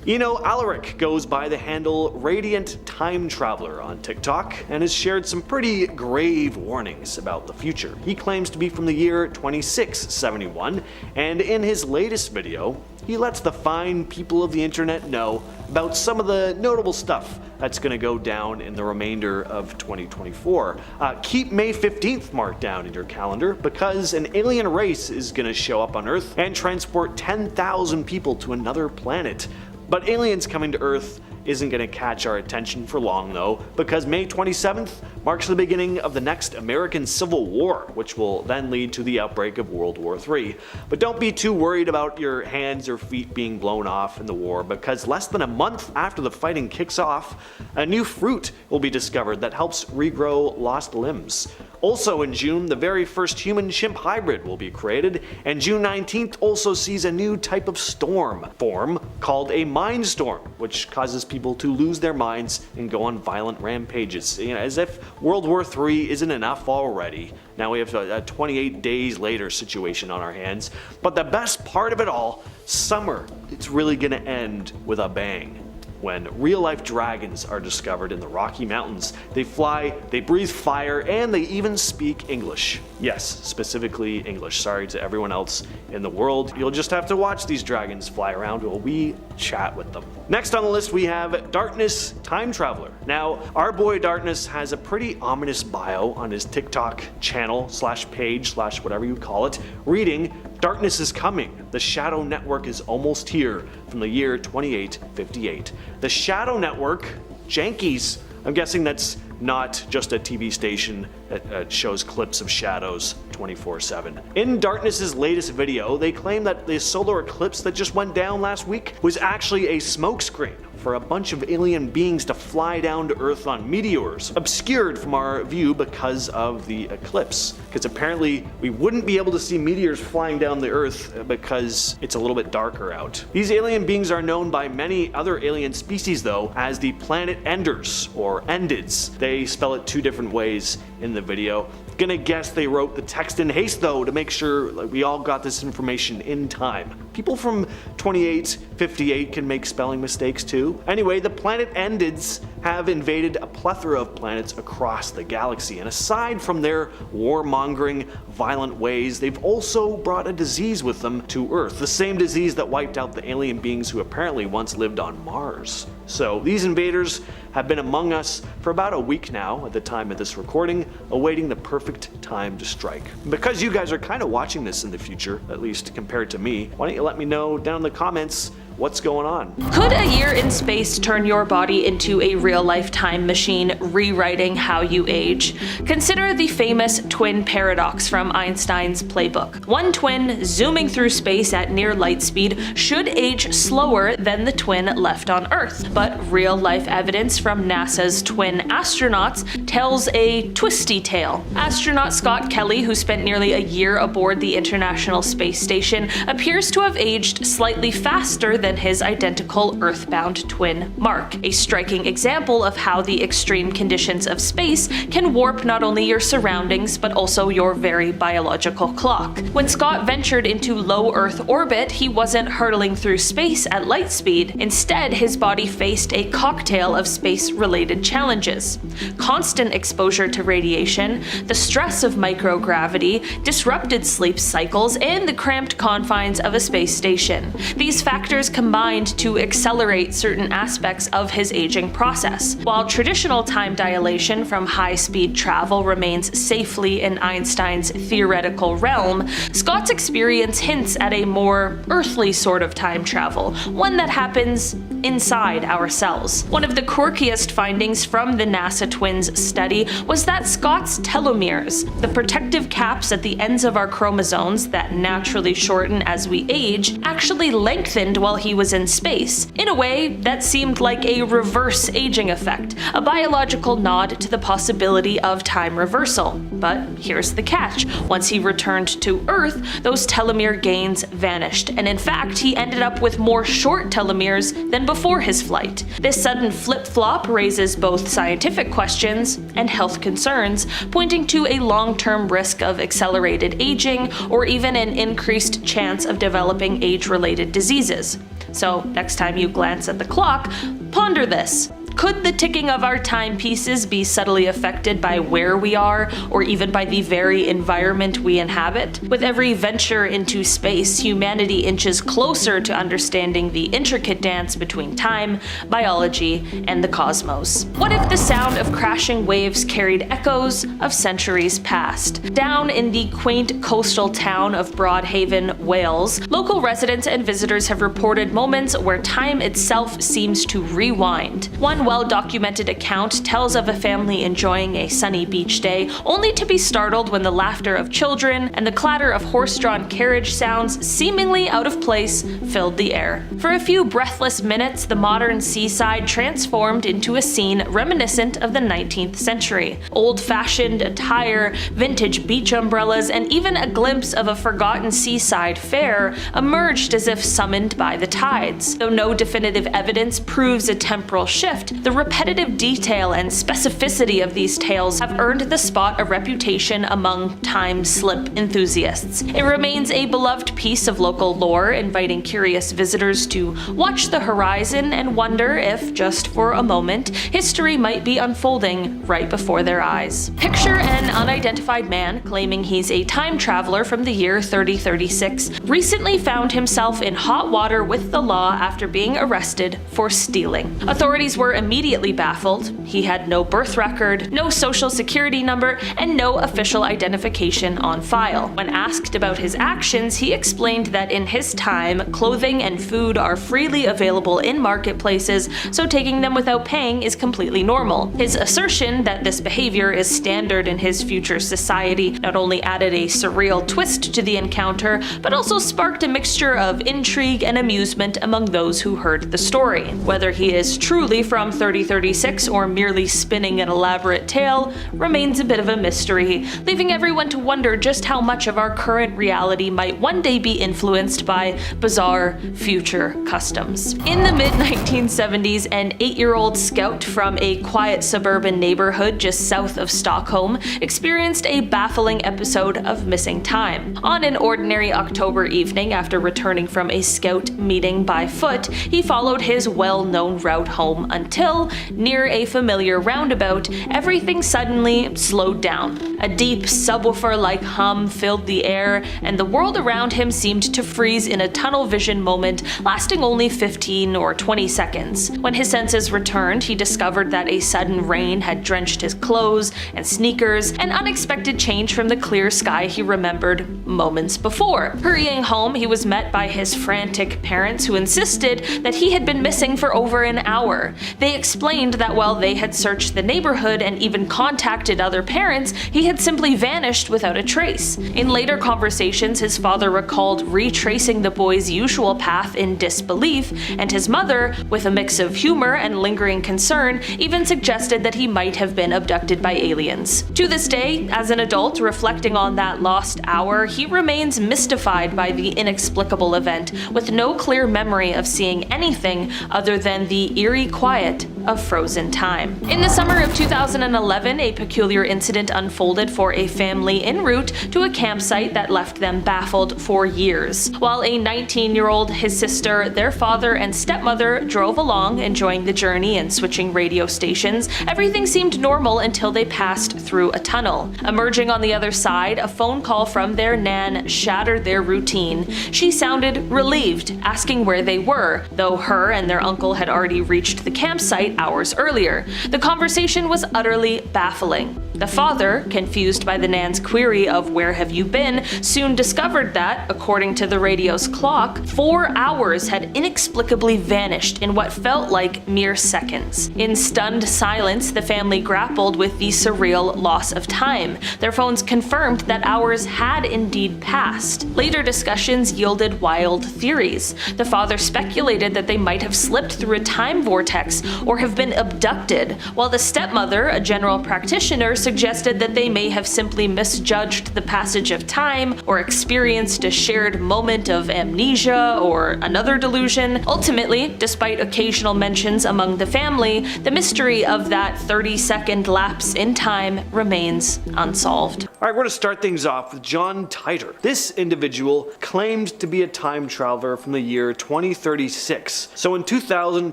Alaric goes by the handle Radiant Time Traveler on TikTok and has shared some pretty grave warnings about the future. He claims to be from the year 2671, and in his latest video, he lets the fine people of the internet know about some of the notable stuff that's going to go down in the remainder of 2024. Keep May 15th marked down in your calendar because an alien race is going to show up on Earth and transport 10,000 people to another planet. But aliens coming to Earth isn't going to catch our attention for long though, because May 27th marks the beginning of the next American Civil War, which will then lead to the outbreak of World War III. But don't be too worried about your hands or feet being blown off in the war, because less than a month after the fighting kicks off, a new fruit will be discovered that helps regrow lost limbs. Also in June, the very first human-chimp hybrid will be created, and June 19th also sees a new type of storm form called a mind storm, which causes people to lose their minds and go on violent rampages. As if World War III isn't enough already. Now we have a 28 days later situation on our hands. But the best part of it all, summer, it's really gonna end with a bang. When real-life dragons are discovered in the Rocky Mountains. They fly, they breathe fire, and they even speak English. Yes, specifically English. Sorry to everyone else in the world. You'll just have to watch these dragons fly around while we chat with them. Next on the list we have Darkness Time Traveler. Now, our boy Darkness has a pretty ominous bio on his TikTok channel / page / whatever you call it, reading, "Darkness is coming. The Shadow Network is almost here," from the year 2858. The Shadow Network? Jankies. I'm guessing that's not just a TV station that shows clips of shadows 24/7. In Darkness's latest video, they claim that the solar eclipse that just went down last week was actually a smokescreen for a bunch of alien beings to fly down to Earth on meteors, obscured from our view because of the eclipse. Because apparently we wouldn't be able to see meteors flying down the Earth because it's a little bit darker out. These alien beings are known by many other alien species though as the Planet Enders, or Endids. They spell it 2 different ways in the video. Gonna guess they wrote the text in haste though to make sure we all got this information in time. People from 2858 can make spelling mistakes too. Anyway, the Planet Endids have invaded a plethora of planets across the galaxy, and aside from their warmongering, violent ways, they've also brought a disease with them to Earth, the same disease that wiped out the alien beings who apparently once lived on Mars. So these invaders have been among us for about a week now at the time of this recording, awaiting the perfect time to strike. Because you guys are kind of watching this in the future, at least compared to me, why don't you let me know down in the comments what's going on. Could a year in space turn your body into a real-life time machine, rewriting how you age? Consider the famous twin paradox from Einstein's playbook. One twin zooming through space at near light speed should age slower than the twin left on Earth. But real-life evidence from NASA's twin astronauts tells a twisty tale. Astronaut Scott Kelly, who spent nearly a year aboard the International Space Station, appears to have aged slightly faster than his identical Earthbound twin Mark, a striking example of how the extreme conditions of space can warp not only your surroundings but also your very biological clock. When Scott ventured into low Earth orbit, he wasn't hurtling through space at light speed. Instead, his body faced a cocktail of space-related challenges. Constant exposure to radiation, the stress of microgravity, disrupted sleep cycles, and the cramped confines of a space station. These factors combined to accelerate certain aspects of his aging process. While traditional time dilation from high-speed travel remains safely in Einstein's theoretical realm, Scott's experience hints at a more earthly sort of time travel, one that happens inside our cells. One of the quirkiest findings from the NASA twins study was that Scott's telomeres, the protective caps at the ends of our chromosomes that naturally shorten as we age, actually lengthened while he was in space, in a way that seemed like a reverse aging effect, a biological nod to the possibility of time reversal. But here's the catch: once he returned to Earth, those telomere gains vanished, and in fact he ended up with more short telomeres than before his flight. This sudden flip-flop raises both scientific questions and health concerns, pointing to a long-term risk of accelerated aging or even an increased chance of developing age-related diseases. So next time you glance at the clock, ponder this. Could the ticking of our timepieces be subtly affected by where we are, or even by the very environment we inhabit? With every venture into space, humanity inches closer to understanding the intricate dance between time, biology, and the cosmos. What if the sound of crashing waves carried echoes of centuries past? Down in the quaint coastal town of Broadhaven, Wales, local residents and visitors have reported moments where time itself seems to rewind. One well-documented account tells of a family enjoying a sunny beach day, only to be startled when the laughter of children and the clatter of horse-drawn carriage sounds seemingly out of place filled the air. For a few breathless minutes, the modern seaside transformed into a scene reminiscent of the 19th century. Old-fashioned attire, vintage beach umbrellas, and even a glimpse of a forgotten seaside fair emerged as if summoned by the tides. Though no definitive evidence proves a temporal shift, the repetitive detail and specificity of these tales have earned the spot a reputation among time slip enthusiasts. It remains a beloved piece of local lore, inviting curious visitors to watch the horizon and wonder if, just for a moment, history might be unfolding right before their eyes. Picture an unidentified man claiming he's a time traveler from the year 3036 recently found himself in hot water with the law after being arrested for stealing. Authorities were immediately baffled. He had no birth record, no social security number, and no official identification on file. When asked about his actions, he explained that in his time, clothing and food are freely available in marketplaces, so taking them without paying is completely normal. His assertion that this behavior is standard in his future society not only added a surreal twist to the encounter, but also sparked a mixture of intrigue and amusement among those who heard the story. Whether he is truly from 3036 or merely spinning an elaborate tale remains a bit of a mystery, leaving everyone to wonder just how much of our current reality might one day be influenced by bizarre future customs. In the mid-1970s, an 8-year-old scout from a quiet suburban neighborhood just south of Stockholm experienced a baffling episode of missing time. On an ordinary October evening, after returning from a scout meeting by foot, he followed his well-known route home until, near a familiar roundabout, everything suddenly slowed down. A deep subwoofer-like hum filled the air, and the world around him seemed to freeze in a tunnel vision moment lasting only 15 or 20 seconds. When his senses returned, he discovered that a sudden rain had drenched his clothes and sneakers, an unexpected change from the clear sky he remembered moments before. Hurrying home, he was met by his frantic parents, who insisted that he had been missing for over an hour. They explained that while they had searched the neighborhood and even contacted other parents, he had simply vanished without a trace. In later conversations, his father recalled retracing the boy's usual path in disbelief, and his mother, with a mix of humor and lingering concern, even suggested that he might have been abducted by aliens. To this day, as an adult reflecting on that lost hour, he remains mystified by the inexplicable event, with no clear memory of seeing anything other than the eerie quiet of frozen time. In the summer of 2011, a peculiar incident unfolded for a family en route to a campsite that left them baffled for years. While a 19-year-old, his sister, their father, and stepmother drove along, enjoying the journey and switching radio stations, everything seemed normal until they passed through a tunnel. Emerging on the other side, a phone call from their nan shattered their routine. She sounded relieved, asking where they were, though her and their uncle had already reached the campsite hours earlier. The conversation was utterly baffling. The father, confused by the Nan's query of "where have you been?" soon discovered that, according to the radio's clock, 4 hours had inexplicably vanished in what felt like mere seconds. In stunned silence, the family grappled with the surreal loss of time. Their phones confirmed that hours had indeed passed. Later discussions yielded wild theories. The father speculated that they might have slipped through a time vortex or have been abducted, while the stepmother, a general practitioner, suggested that they may have simply misjudged the passage of time or experienced a shared moment of amnesia or another delusion. Ultimately, despite occasional mentions among the family, the mystery of that 30-second lapse in time remains unsolved. Alright, we're going to start things off with John Titor. This individual claimed to be a time traveler from the year 2036. So in 2000,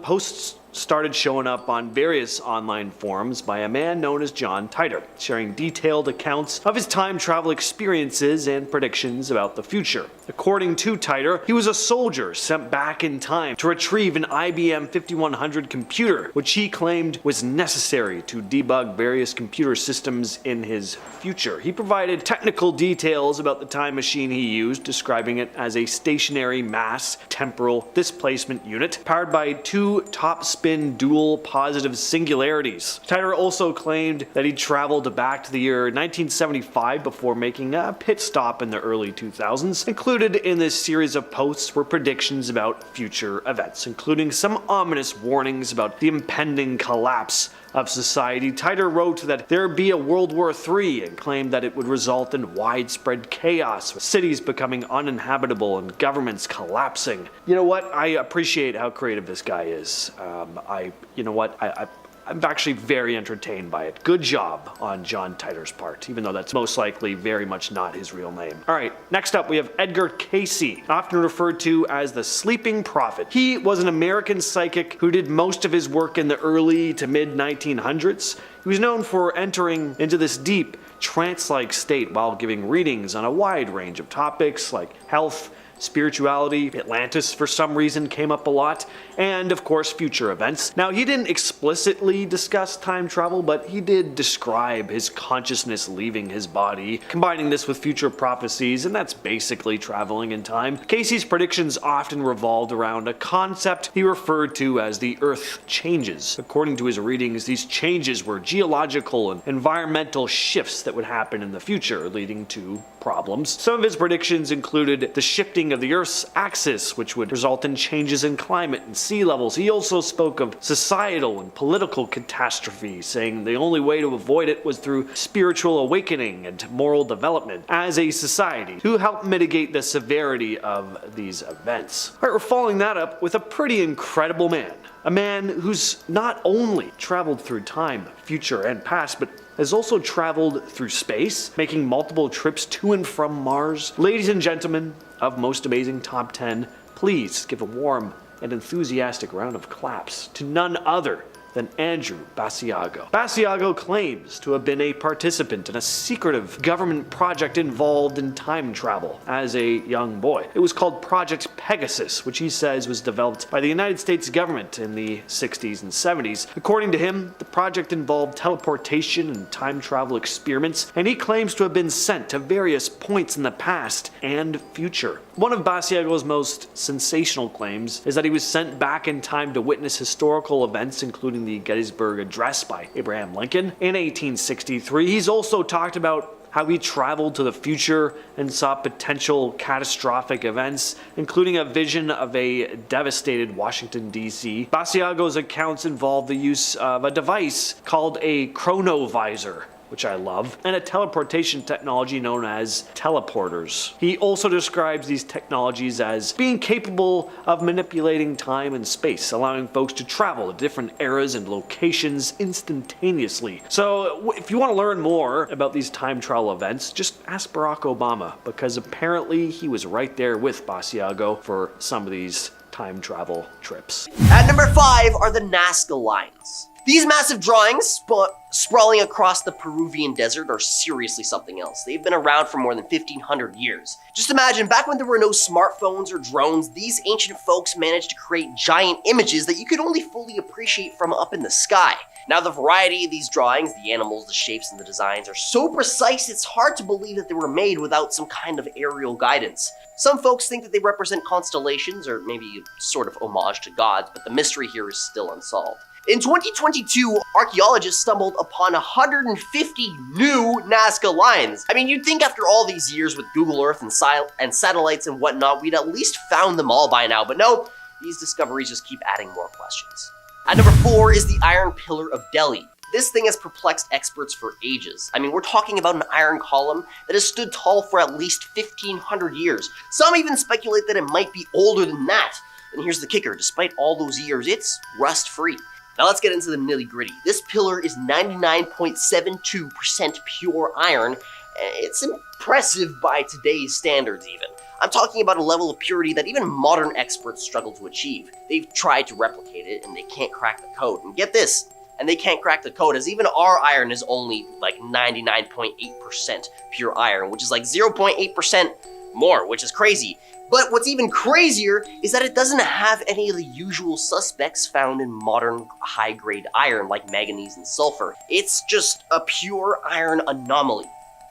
posts started showing up on various online forums by a man known as John Titor, sharing detailed accounts of his time travel experiences and predictions about the future. According to Titor, he was a soldier sent back in time to retrieve an IBM 5100 computer, which he claimed was necessary to debug various computer systems in his future. He provided technical details about the time machine he used, describing it as a stationary mass temporal displacement unit powered by 2 top-spin dual positive singularities. Titor also claimed that he traveled back to the year 1975 before making a pit stop in the early 2000s. Included in this series of posts were predictions about future events, including some ominous warnings about the impending collapse of society. Titor wrote that there would be a World War III and claimed that it would result in widespread chaos, with cities becoming uninhabitable and governments collapsing. You know what? I appreciate how creative this guy is. I'm actually very entertained by it. Good job on John Titor's part, even though that's most likely very much not his real name. Alright, next up we have Edgar Cayce, often referred to as the Sleeping Prophet. He was an American psychic who did most of his work in the early to mid 1900s. He was known for entering into this deep, trance-like state while giving readings on a wide range of topics like health, spirituality, Atlantis for some reason came up a lot, and of course future events. Now, he didn't explicitly discuss time travel, but he did describe his consciousness leaving his body, combining this with future prophecies, and that's basically traveling in time. Casey's predictions often revolved around a concept he referred to as the Earth changes. According to his readings, these changes were geological and environmental shifts that would happen in the future, leading to problems. Some of his predictions included the shifting of the Earth's axis, which would result in changes in climate and sea levels. He also spoke of societal and political catastrophe, saying the only way to avoid it was through spiritual awakening and moral development as a society to help mitigate the severity of these events. Alright, we're following that up with a pretty incredible man. A man who's not only traveled through time, future, and past, but has also traveled through space, making multiple trips to and from Mars. Ladies and gentlemen of Most Amazing Top 10, please give a warm and enthusiastic round of claps to none other than Andrew Basiago. Basiago claims to have been a participant in a secretive government project involved in time travel as a young boy. It was called Project Pegasus, which he says was developed by the United States government in the 60s and 70s. According to him, the project involved teleportation and time travel experiments, and he claims to have been sent to various points in the past and future. One of Basiago's most sensational claims is that he was sent back in time to witness historical events, including the Gettysburg Address by Abraham Lincoln in 1863. He's also talked about how he traveled to the future and saw potential catastrophic events, including a vision of a devastated Washington, D.C. Basiago's accounts involve the use of a device called a chronovisor, which I love, and a teleportation technology known as teleporters. He also describes these technologies as being capable of manipulating time and space, allowing folks to travel to different eras and locations instantaneously. So if you want to learn more about these time travel events, just ask Barack Obama, because apparently he was right there with Basiago for some of these time travel trips. At number 5 are the Nazca lines. These massive drawings, sprawling across the Peruvian desert, are seriously something else. They've been around for more than 1,500 years. Just imagine, back when there were no smartphones or drones, these ancient folks managed to create giant images that you could only fully appreciate from up in the sky. Now, the variety of these drawings, the animals, the shapes, and the designs are so precise it's hard to believe that they were made without some kind of aerial guidance. Some folks think that they represent constellations, or maybe a sort of homage to gods, but the mystery here is still unsolved. In 2022, archaeologists stumbled upon 150 new Nazca lines. I mean, you'd think after all these years with Google Earth and satellites and whatnot, we'd at least found them all by now, but no, these discoveries just keep adding more questions. At number 4 is the Iron Pillar of Delhi. This thing has perplexed experts for ages. I mean, we're talking about an iron column that has stood tall for at least 1,500 years. Some even speculate that it might be older than that. And here's the kicker, despite all those years, it's rust-free. Now let's get into the nitty-gritty. This pillar is 99.72% pure iron. It's impressive by today's standards even. I'm talking about a level of purity that even modern experts struggle to achieve. They've tried to replicate it and they can't crack the code. And get this, and they can't crack the code as even our iron is only like 99.8% pure iron, which is like 0.8% more, which is crazy. But what's even crazier is that it doesn't have any of the usual suspects found in modern high-grade iron like manganese and sulfur. It's just a pure iron anomaly.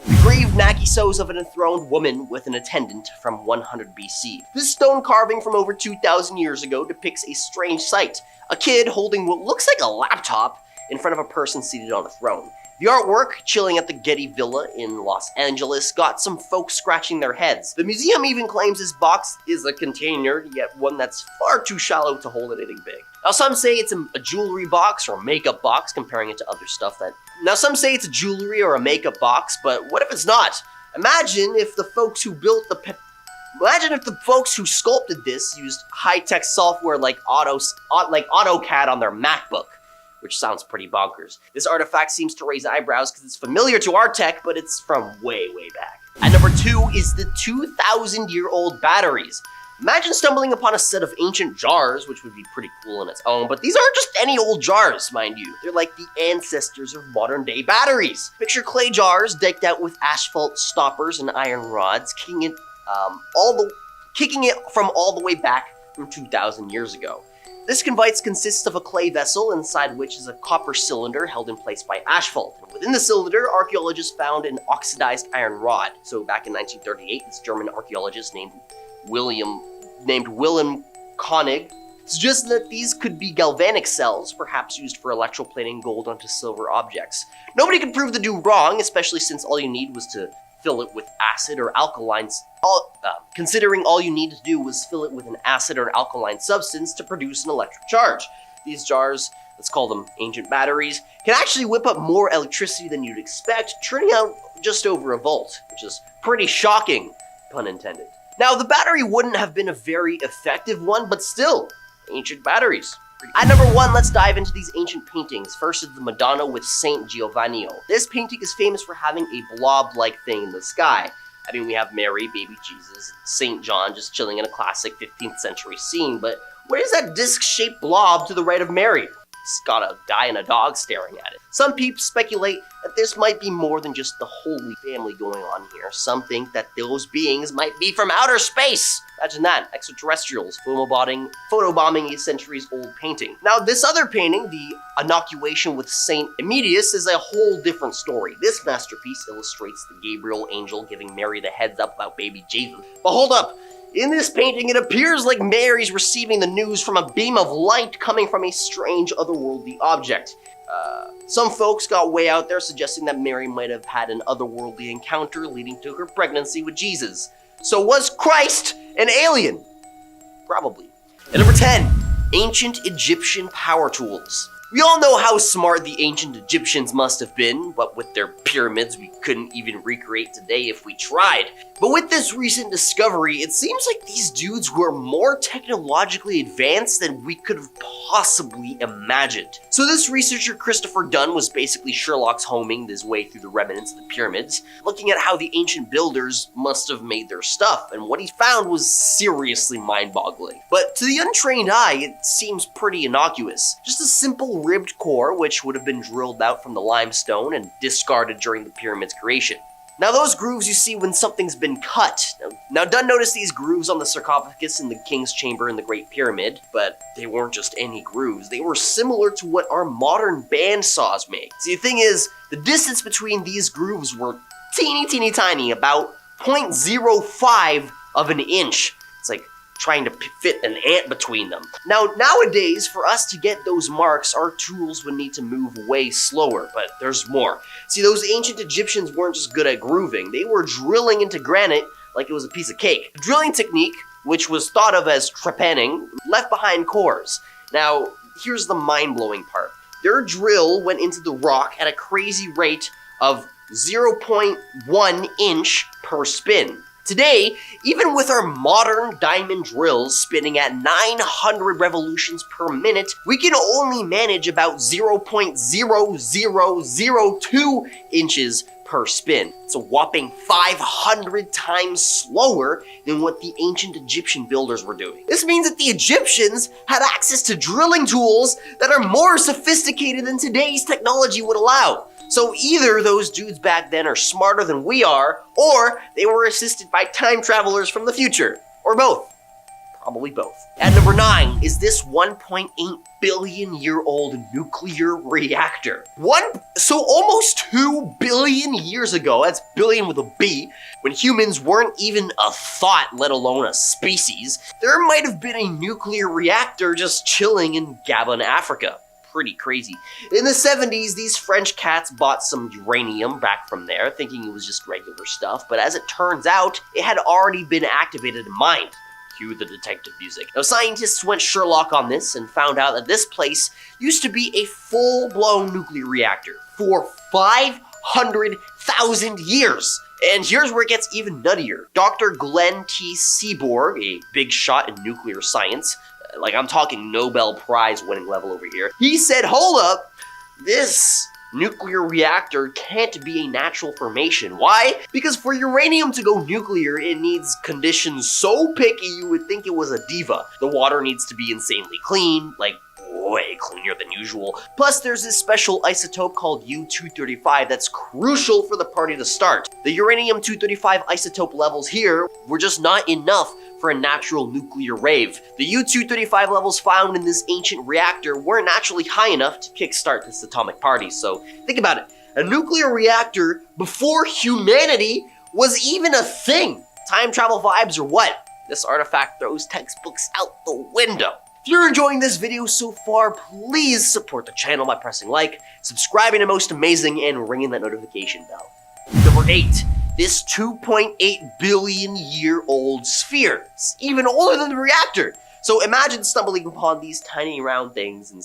The grave Nakisos of an enthroned woman with an attendant from 100 BC. This stone carving from over 2,000 years ago depicts a strange sight. A kid holding what looks like a laptop in front of a person seated on a throne. The artwork, chilling at the Getty Villa in Los Angeles, got some folks scratching their heads. The museum even claims this box is a container, yet one that's far too shallow to hold anything big. Now some say it's a jewelry box or a makeup box, comparing it to other stuff that... Now some say it's a jewelry or a makeup box, but what if it's not? Imagine if the folks who built Imagine if the folks who sculpted this used high-tech software like AutoCAD on their MacBook. Which sounds pretty bonkers. This artifact seems to raise eyebrows because it's familiar to our tech, but it's from way, way back. At number 2 is the 2,000-year-old batteries. Imagine stumbling upon a set of ancient jars, which would be pretty cool in its own, but these aren't just any old jars, mind you. They're like the ancestors of modern-day batteries. Picture clay jars decked out with asphalt stoppers and iron rods, kicking it from all the way back from 2,000 years ago. This convite consists of a clay vessel inside which is a copper cylinder held in place by asphalt. And within the cylinder, archaeologists found an oxidized iron rod. So back in 1938, this German archaeologist named Wilhelm Koenig suggested that these could be galvanic cells, perhaps used for electroplating gold onto silver objects. Nobody could prove the dude wrong, especially since all you need was to fill it with acid or alkalines. Considering all you need to do was fill it with an acid or alkaline substance to produce an electric charge. These jars, let's call them ancient batteries, can actually whip up more electricity than you'd expect, churning out just over a volt, which is pretty shocking, pun intended. Now, the battery wouldn't have been a very effective one, but still, ancient batteries. At number 1, let's dive into these ancient paintings. First is the Madonna with Saint Giovanni. This painting is famous for having a blob-like thing in the sky. I mean, we have Mary, baby Jesus, Saint John just chilling in a classic 15th century scene, but where's that disc-shaped blob to the right of Mary? It's got a guy and a dog staring at it. Some people speculate that this might be more than just the Holy Family going on here. Some think that those beings might be from outer space. Imagine that, extraterrestrials photobombing a centuries-old painting. Now, this other painting, the Inoculation with Saint Emetius, is a whole different story. This masterpiece illustrates the Gabriel angel giving Mary the heads up about baby Jesus. But hold up! In this painting, it appears like Mary's receiving the news from a beam of light coming from a strange otherworldly object. Some folks got way out there suggesting that Mary might have had an otherworldly encounter leading to her pregnancy with Jesus. So was Christ an alien? Probably. And number 10, ancient Egyptian power tools. We all know how smart the ancient Egyptians must have been, but with their pyramids we couldn't even recreate today if we tried. But with this recent discovery, it seems like these dudes were more technologically advanced than we could have possibly imagined. So this researcher Christopher Dunn was basically Sherlock's homing his way through the remnants of the pyramids, looking at how the ancient builders must have made their stuff, and what he found was seriously mind-boggling. But to the untrained eye, it seems pretty innocuous. Just a simple ribbed core, which would have been drilled out from the limestone and discarded during the pyramid's creation. Now those grooves you see when something's been cut. Now Dunn noticed these grooves on the sarcophagus in the king's chamber in the Great Pyramid, but they weren't just any grooves. They were similar to what our modern bandsaws make. See, the thing is, the distance between these grooves were teeny tiny, about 0.05 of an inch. It's like trying to fit an ant between them. Now, nowadays, for us to get those marks, our tools would need to move way slower, but there's more. See, those ancient Egyptians weren't just good at grooving, they were drilling into granite like it was a piece of cake. The drilling technique, which was thought of as trepanning, left behind cores. Now, here's the mind-blowing part. Their drill went into the rock at a crazy rate of 0.1 inch per spin. Today, even with our modern diamond drills spinning at 900 revolutions per minute, we can only manage about 0.0002 inches per spin. It's a whopping 500 times slower than what the ancient Egyptian builders were doing. This means that the Egyptians had access to drilling tools that are more sophisticated than today's technology would allow. So either those dudes back then are smarter than we are, or they were assisted by time travelers from the future. Or both. Probably both. At number 9 is this 1.8 billion year old nuclear reactor. So almost 2 billion years ago, that's billion with a B, when humans weren't even a thought, let alone a species, there might have been a nuclear reactor just chilling in Gabon, Africa. Pretty crazy. In the 70s, these French cats bought some uranium back from there, thinking it was just regular stuff, but as it turns out, it had already been activated and mined. Cue the detective music. Now, scientists went Sherlock on this and found out that this place used to be a full-blown nuclear reactor for 500,000 years. And here's where it gets even nuttier. Dr. Glenn T. Seaborg, a big shot in nuclear science, like I'm talking Nobel Prize winning level over here, he said, hold up, this nuclear reactor can't be a natural formation. Why? Because for uranium to go nuclear, it needs conditions so picky you would think it was a diva. The water needs to be insanely clean, like way cleaner than usual. Plus, there's this special isotope called U-235 that's crucial for the party to start. The uranium-235 isotope levels here were just not enough for a natural nuclear rave. The U-235 levels found in this ancient reactor weren't naturally high enough to kickstart this atomic party. So think about it. A nuclear reactor before humanity was even a thing. Time travel vibes or what? This artifact throws textbooks out the window. If you're enjoying this video so far, please support the channel by pressing like, subscribing to Most Amazing, and ringing that notification bell. Number 8. This 2.8 billion year old sphere. It's even older than the reactor. So imagine stumbling upon these tiny round things in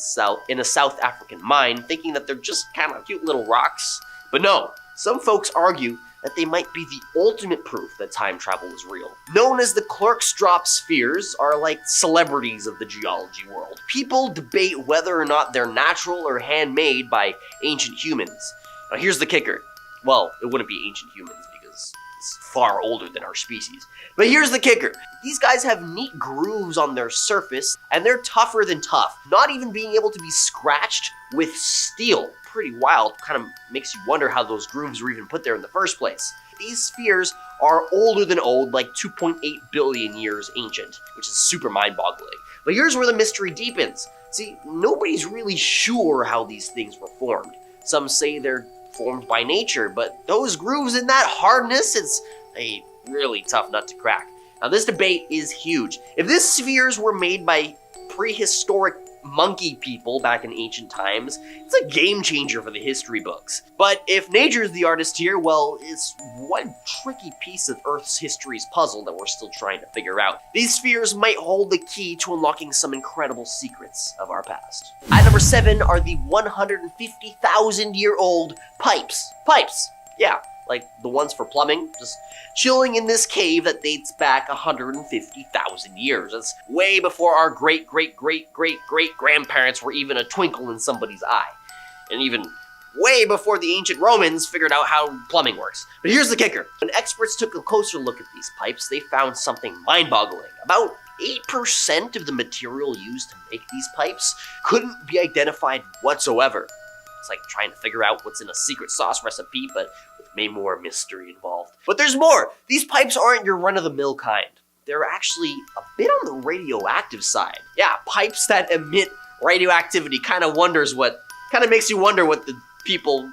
a South African mine, thinking that they're just kind of cute little rocks. But no, some folks argue that they might be the ultimate proof that time travel is real. Known as the Klerksdorp spheres, are like celebrities of the geology world. People debate whether or not they're natural or handmade by ancient humans. Now here's the kicker. Well, it wouldn't be ancient humans because it's far older than our species. But here's the kicker. These guys have neat grooves on their surface, and they're tougher than tough, not even being able to be scratched with steel. Pretty wild, kind of makes you wonder how those grooves were even put there in the first place. These spheres are older than old, like 2.8 billion years ancient, which is super mind-boggling. But here's where the mystery deepens. See, nobody's really sure how these things were formed. Some say they're formed by nature, but those grooves in that hardness, it's a really tough nut to crack. Now this debate is huge. If these spheres were made by prehistoric monkey people back in ancient times, it's a game changer for the history books. But if nature's the artist here, well, it's one tricky piece of Earth's history's puzzle that we're still trying to figure out. These spheres might hold the key to unlocking some incredible secrets of our past. At number 7 are the 150,000-year-old pipes. Pipes, yeah, like the ones for plumbing, just chilling in this cave that dates back 150,000 years. That's way before our great-great-great-great-great-grandparents were even a twinkle in somebody's eye. And even way before the ancient Romans figured out how plumbing works. But here's the kicker. When experts took a closer look at these pipes, they found something mind-boggling. About 8% of the material used to make these pipes couldn't be identified whatsoever. It's like trying to figure out what's in a secret sauce recipe, but with way more mystery involved. But there's more! These pipes aren't your run-of-the-mill kind. They're actually a bit on the radioactive side. Yeah, pipes that emit radioactivity kind of makes you wonder what the people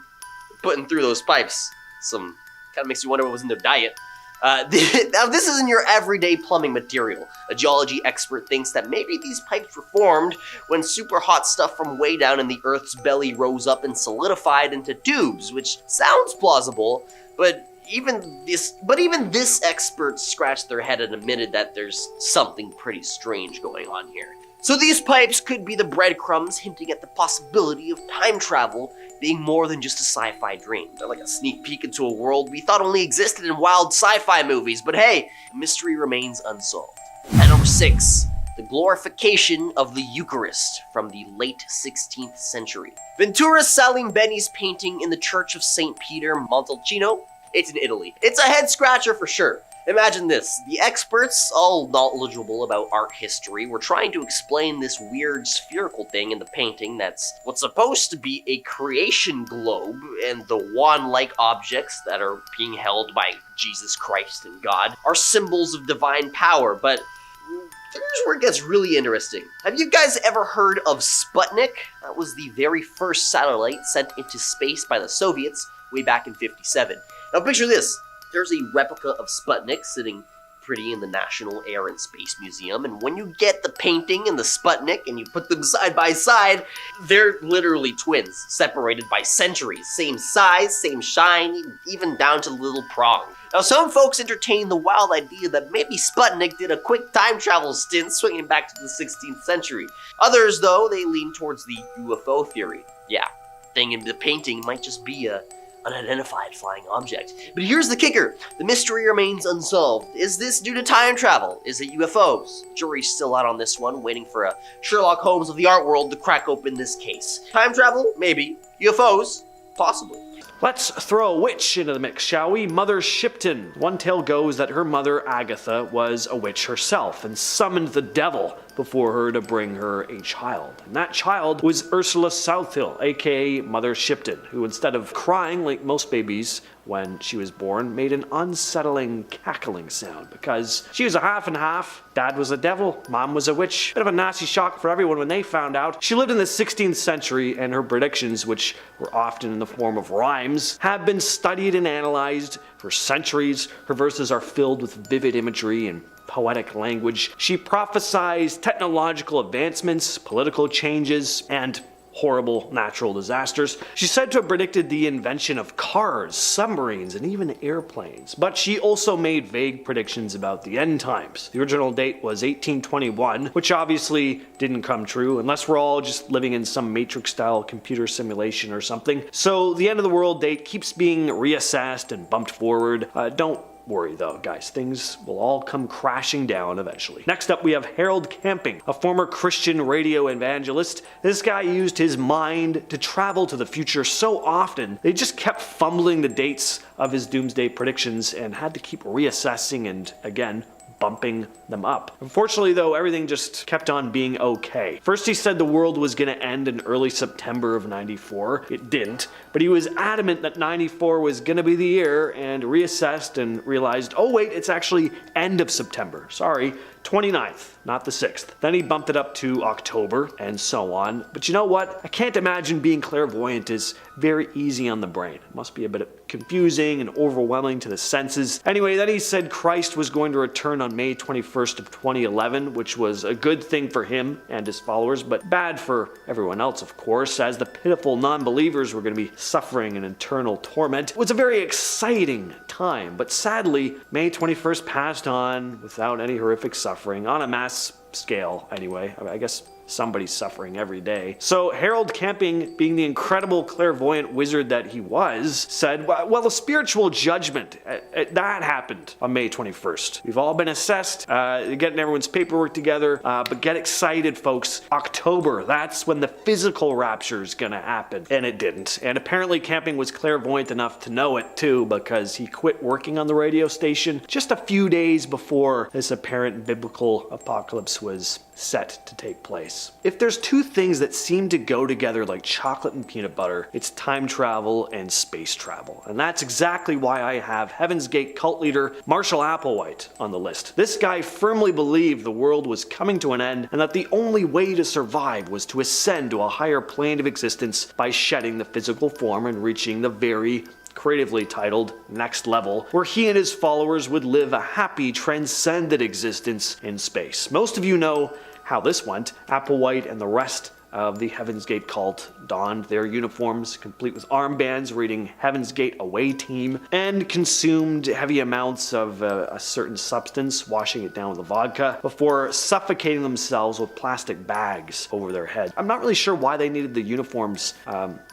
putting through those pipes. Kind of makes you wonder what was in their diet. Now, this isn't your everyday plumbing material. A geology expert thinks that maybe these pipes were formed when super hot stuff from way down in the Earth's belly rose up and solidified into tubes, which sounds plausible, but even this expert scratched their head and admitted that there's something pretty strange going on here. So these pipes could be the breadcrumbs hinting at the possibility of time travel being more than just a sci-fi dream. They're like a sneak peek into a world we thought only existed in wild sci-fi movies, but hey, the mystery remains unsolved. At number 6, the glorification of the Eucharist from the late 16th century. Ventura Salimbeni's painting in the Church of St. Peter Montalcino. It's in Italy. It's a head scratcher for sure. Imagine this, the experts, all knowledgeable about art history, were trying to explain this weird spherical thing in the painting that's what's supposed to be a creation globe, and the wand-like objects that are being held by Jesus Christ and God are symbols of divine power, but here's where it gets really interesting. Have you guys ever heard of Sputnik? That was the very first satellite sent into space by the Soviets way back in '57. Now picture this. There's a replica of Sputnik sitting pretty in the National Air and Space Museum, and when you get the painting and the Sputnik and you put them side by side, they're literally twins, separated by centuries. Same size, same shine, even down to the little prong. Now some folks entertain the wild idea that maybe Sputnik did a quick time travel stint swinging back to the 16th century. Others, though, they lean towards the UFO theory. Yeah, thing in the painting might just be a unidentified flying object. But here's the kicker. The mystery remains unsolved. Is this due to time travel? Is it UFOs? Jury's still out on this one, waiting for a Sherlock Holmes of the art world to crack open this case. Time travel? Maybe. UFOs? Possibly. Let's throw a witch into the mix, shall we? Mother Shipton. One tale goes that her mother, Agatha, was a witch herself and summoned the devil before her to bring her a child. And that child was Ursula Southill, aka Mother Shipton, who instead of crying like most babies when she was born, made an unsettling cackling sound because she was a half and half. Dad was a devil, mom was a witch. Bit of a nasty shock for everyone when they found out. She lived in the 16th century, and her predictions, which were often in the form of rhymes, have been studied and analyzed for centuries. Her verses are filled with vivid imagery and poetic language. She prophesies technological advancements, political changes, and horrible natural disasters. She's said to have predicted the invention of cars, submarines, and even airplanes. But she also made vague predictions about the end times. The original date was 1821, which obviously didn't come true, unless we're all just living in some Matrix-style computer simulation or something. So the end of the world date keeps being reassessed and bumped forward. Don't worry though, guys, things will all come crashing down eventually. Next up, we have Harold Camping, a former Christian radio evangelist. This guy used his mind to travel to the future so often, they just kept fumbling the dates of his doomsday predictions and had to keep reassessing and, again, bumping them up. Unfortunately though, everything just kept on being okay. First he said the world was gonna end in early September of '94. It didn't, but he was adamant that '94 was gonna be the year and reassessed and realized, oh wait, it's actually end of September. Sorry, 29th, not the 6th. Then he bumped it up to October and so on. But you know what? I can't imagine being clairvoyant is very easy on the brain. It must be a bit confusing and overwhelming to the senses. Anyway, then he said Christ was going to return on May 21st of 2011, which was a good thing for him and his followers, but bad for everyone else, of course, as the pitiful non-believers were going to be suffering an eternal torment. It was a very exciting time, but sadly, May 21st passed on without any horrific suffering, on a mass scale anyway. I guess somebody's suffering every day. So Harold Camping, being the incredible clairvoyant wizard that he was, said, well, the spiritual judgment, that happened on May 21st. We've all been assessed, getting everyone's paperwork together, but get excited, folks. October, that's when the physical rapture is gonna happen. And it didn't. And apparently Camping was clairvoyant enough to know it too, because he quit working on the radio station just a few days before this apparent biblical apocalypse was set to take place. If there's two things that seem to go together like chocolate and peanut butter, it's time travel and space travel. And that's exactly why I have Heaven's Gate cult leader Marshall Applewhite on the list. This guy firmly believed the world was coming to an end and that the only way to survive was to ascend to a higher plane of existence by shedding the physical form and reaching the very creatively titled Next Level, where he and his followers would live a happy, transcendent existence in space. Most of you know how this went. Applewhite and the rest of the Heaven's Gate cult donned their uniforms, complete with armbands reading Heaven's Gate Away Team, and consumed heavy amounts of a certain substance, washing it down with a vodka, before suffocating themselves with plastic bags over their head. I'm not really sure why they needed the uniforms,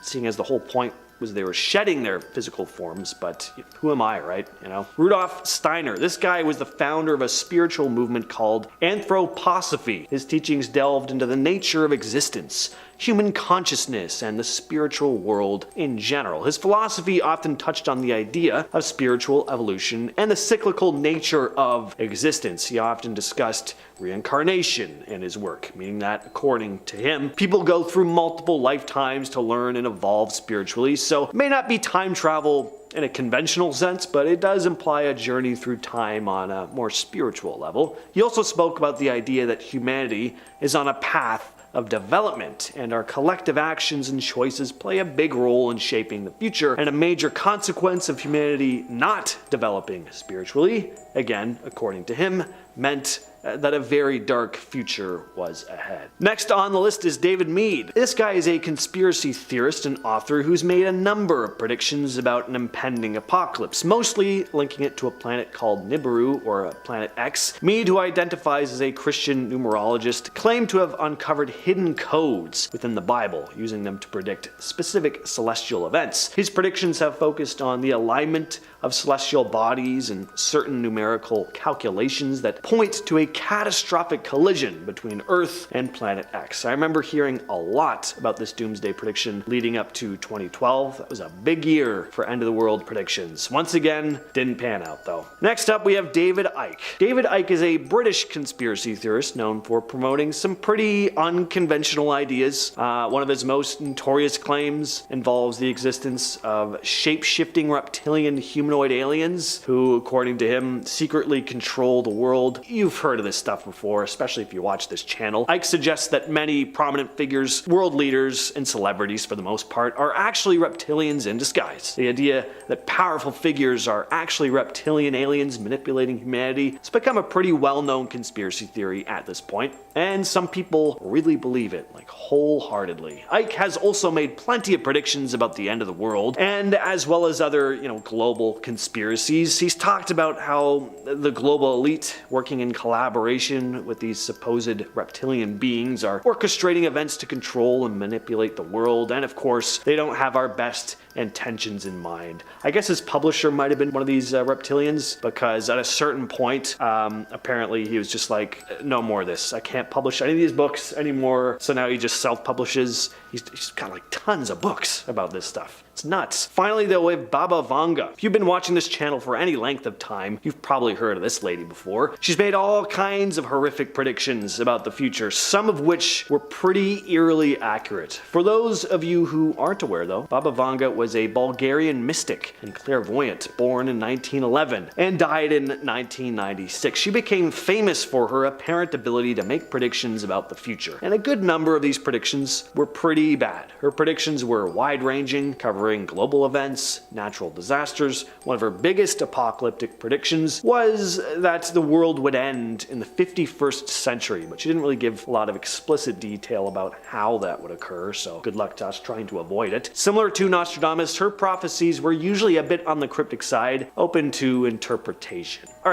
seeing as the whole point was they were shedding their physical forms, but who am I, right? You know? Rudolf Steiner, this guy was the founder of a spiritual movement called anthroposophy. His teachings delved into the nature of existence, human consciousness, and the spiritual world in general. His philosophy often touched on the idea of spiritual evolution and the cyclical nature of existence. He often discussed reincarnation in his work, meaning that, according to him, people go through multiple lifetimes to learn and evolve spiritually, so it may not be time travel in a conventional sense, but it does imply a journey through time on a more spiritual level. He also spoke about the idea that humanity is on a path of development, and our collective actions and choices play a big role in shaping the future, and a major consequence of humanity not developing spiritually, again, according to him, meant that a very dark future was ahead. Next on the list is David Meade. This guy is a conspiracy theorist and author who's made a number of predictions about an impending apocalypse, mostly linking it to a planet called Nibiru, or Planet X. Meade, who identifies as a Christian numerologist, claimed to have uncovered hidden codes within the Bible, using them to predict specific celestial events. His predictions have focused on the alignment of celestial bodies and certain numerical calculations that point to a catastrophic collision between Earth and Planet X. I remember hearing a lot about this doomsday prediction leading up to 2012. That was a big year for end of the world predictions. Once again, didn't pan out though. Next up, we have David Icke. David Icke is a British conspiracy theorist known for promoting some pretty unconventional ideas. One of his most notorious claims involves the existence of shape-shifting reptilian humanoid aliens who, according to him, secretly control the world. You've heard of this stuff before, especially if you watch this channel. Icke suggests that many prominent figures, world leaders, and celebrities for the most part, are actually reptilians in disguise. The idea that powerful figures are actually reptilian aliens manipulating humanity has become a pretty well-known conspiracy theory at this point, and some people really believe it, like wholeheartedly. Icke has also made plenty of predictions about the end of the world, and as well as other, global conspiracies. He's talked about how the global elite, working in collaboration with these supposed reptilian beings, are orchestrating events to control and manipulate the world, and of course, they don't have our best intentions in mind. I guess his publisher might have been one of these reptilians, because at a certain point, apparently he was just like, no more of this. I can't publish any of these books anymore. So now he just self-publishes. He's got like tons of books about this stuff. It's nuts. Finally, though, we have Baba Vanga. If you've been watching this channel for any length of time, you've probably heard of this lady before. She's made all kinds of horrific predictions about the future, some of which were pretty eerily accurate. For those of you who aren't aware, though, Baba Vanga was a Bulgarian mystic and clairvoyant born in 1911 and died in 1996. She became famous for her apparent ability to make predictions about the future, and a good number of these predictions were pretty bad. Her predictions were wide-ranging, covering global events, natural disasters. One of her biggest apocalyptic predictions was that the world would end in the 51st century, but she didn't really give a lot of explicit detail about how that would occur, so good luck to us trying to avoid it. Similar to Nostradamus, her prophecies were usually a bit on the cryptic side, open to interpretation.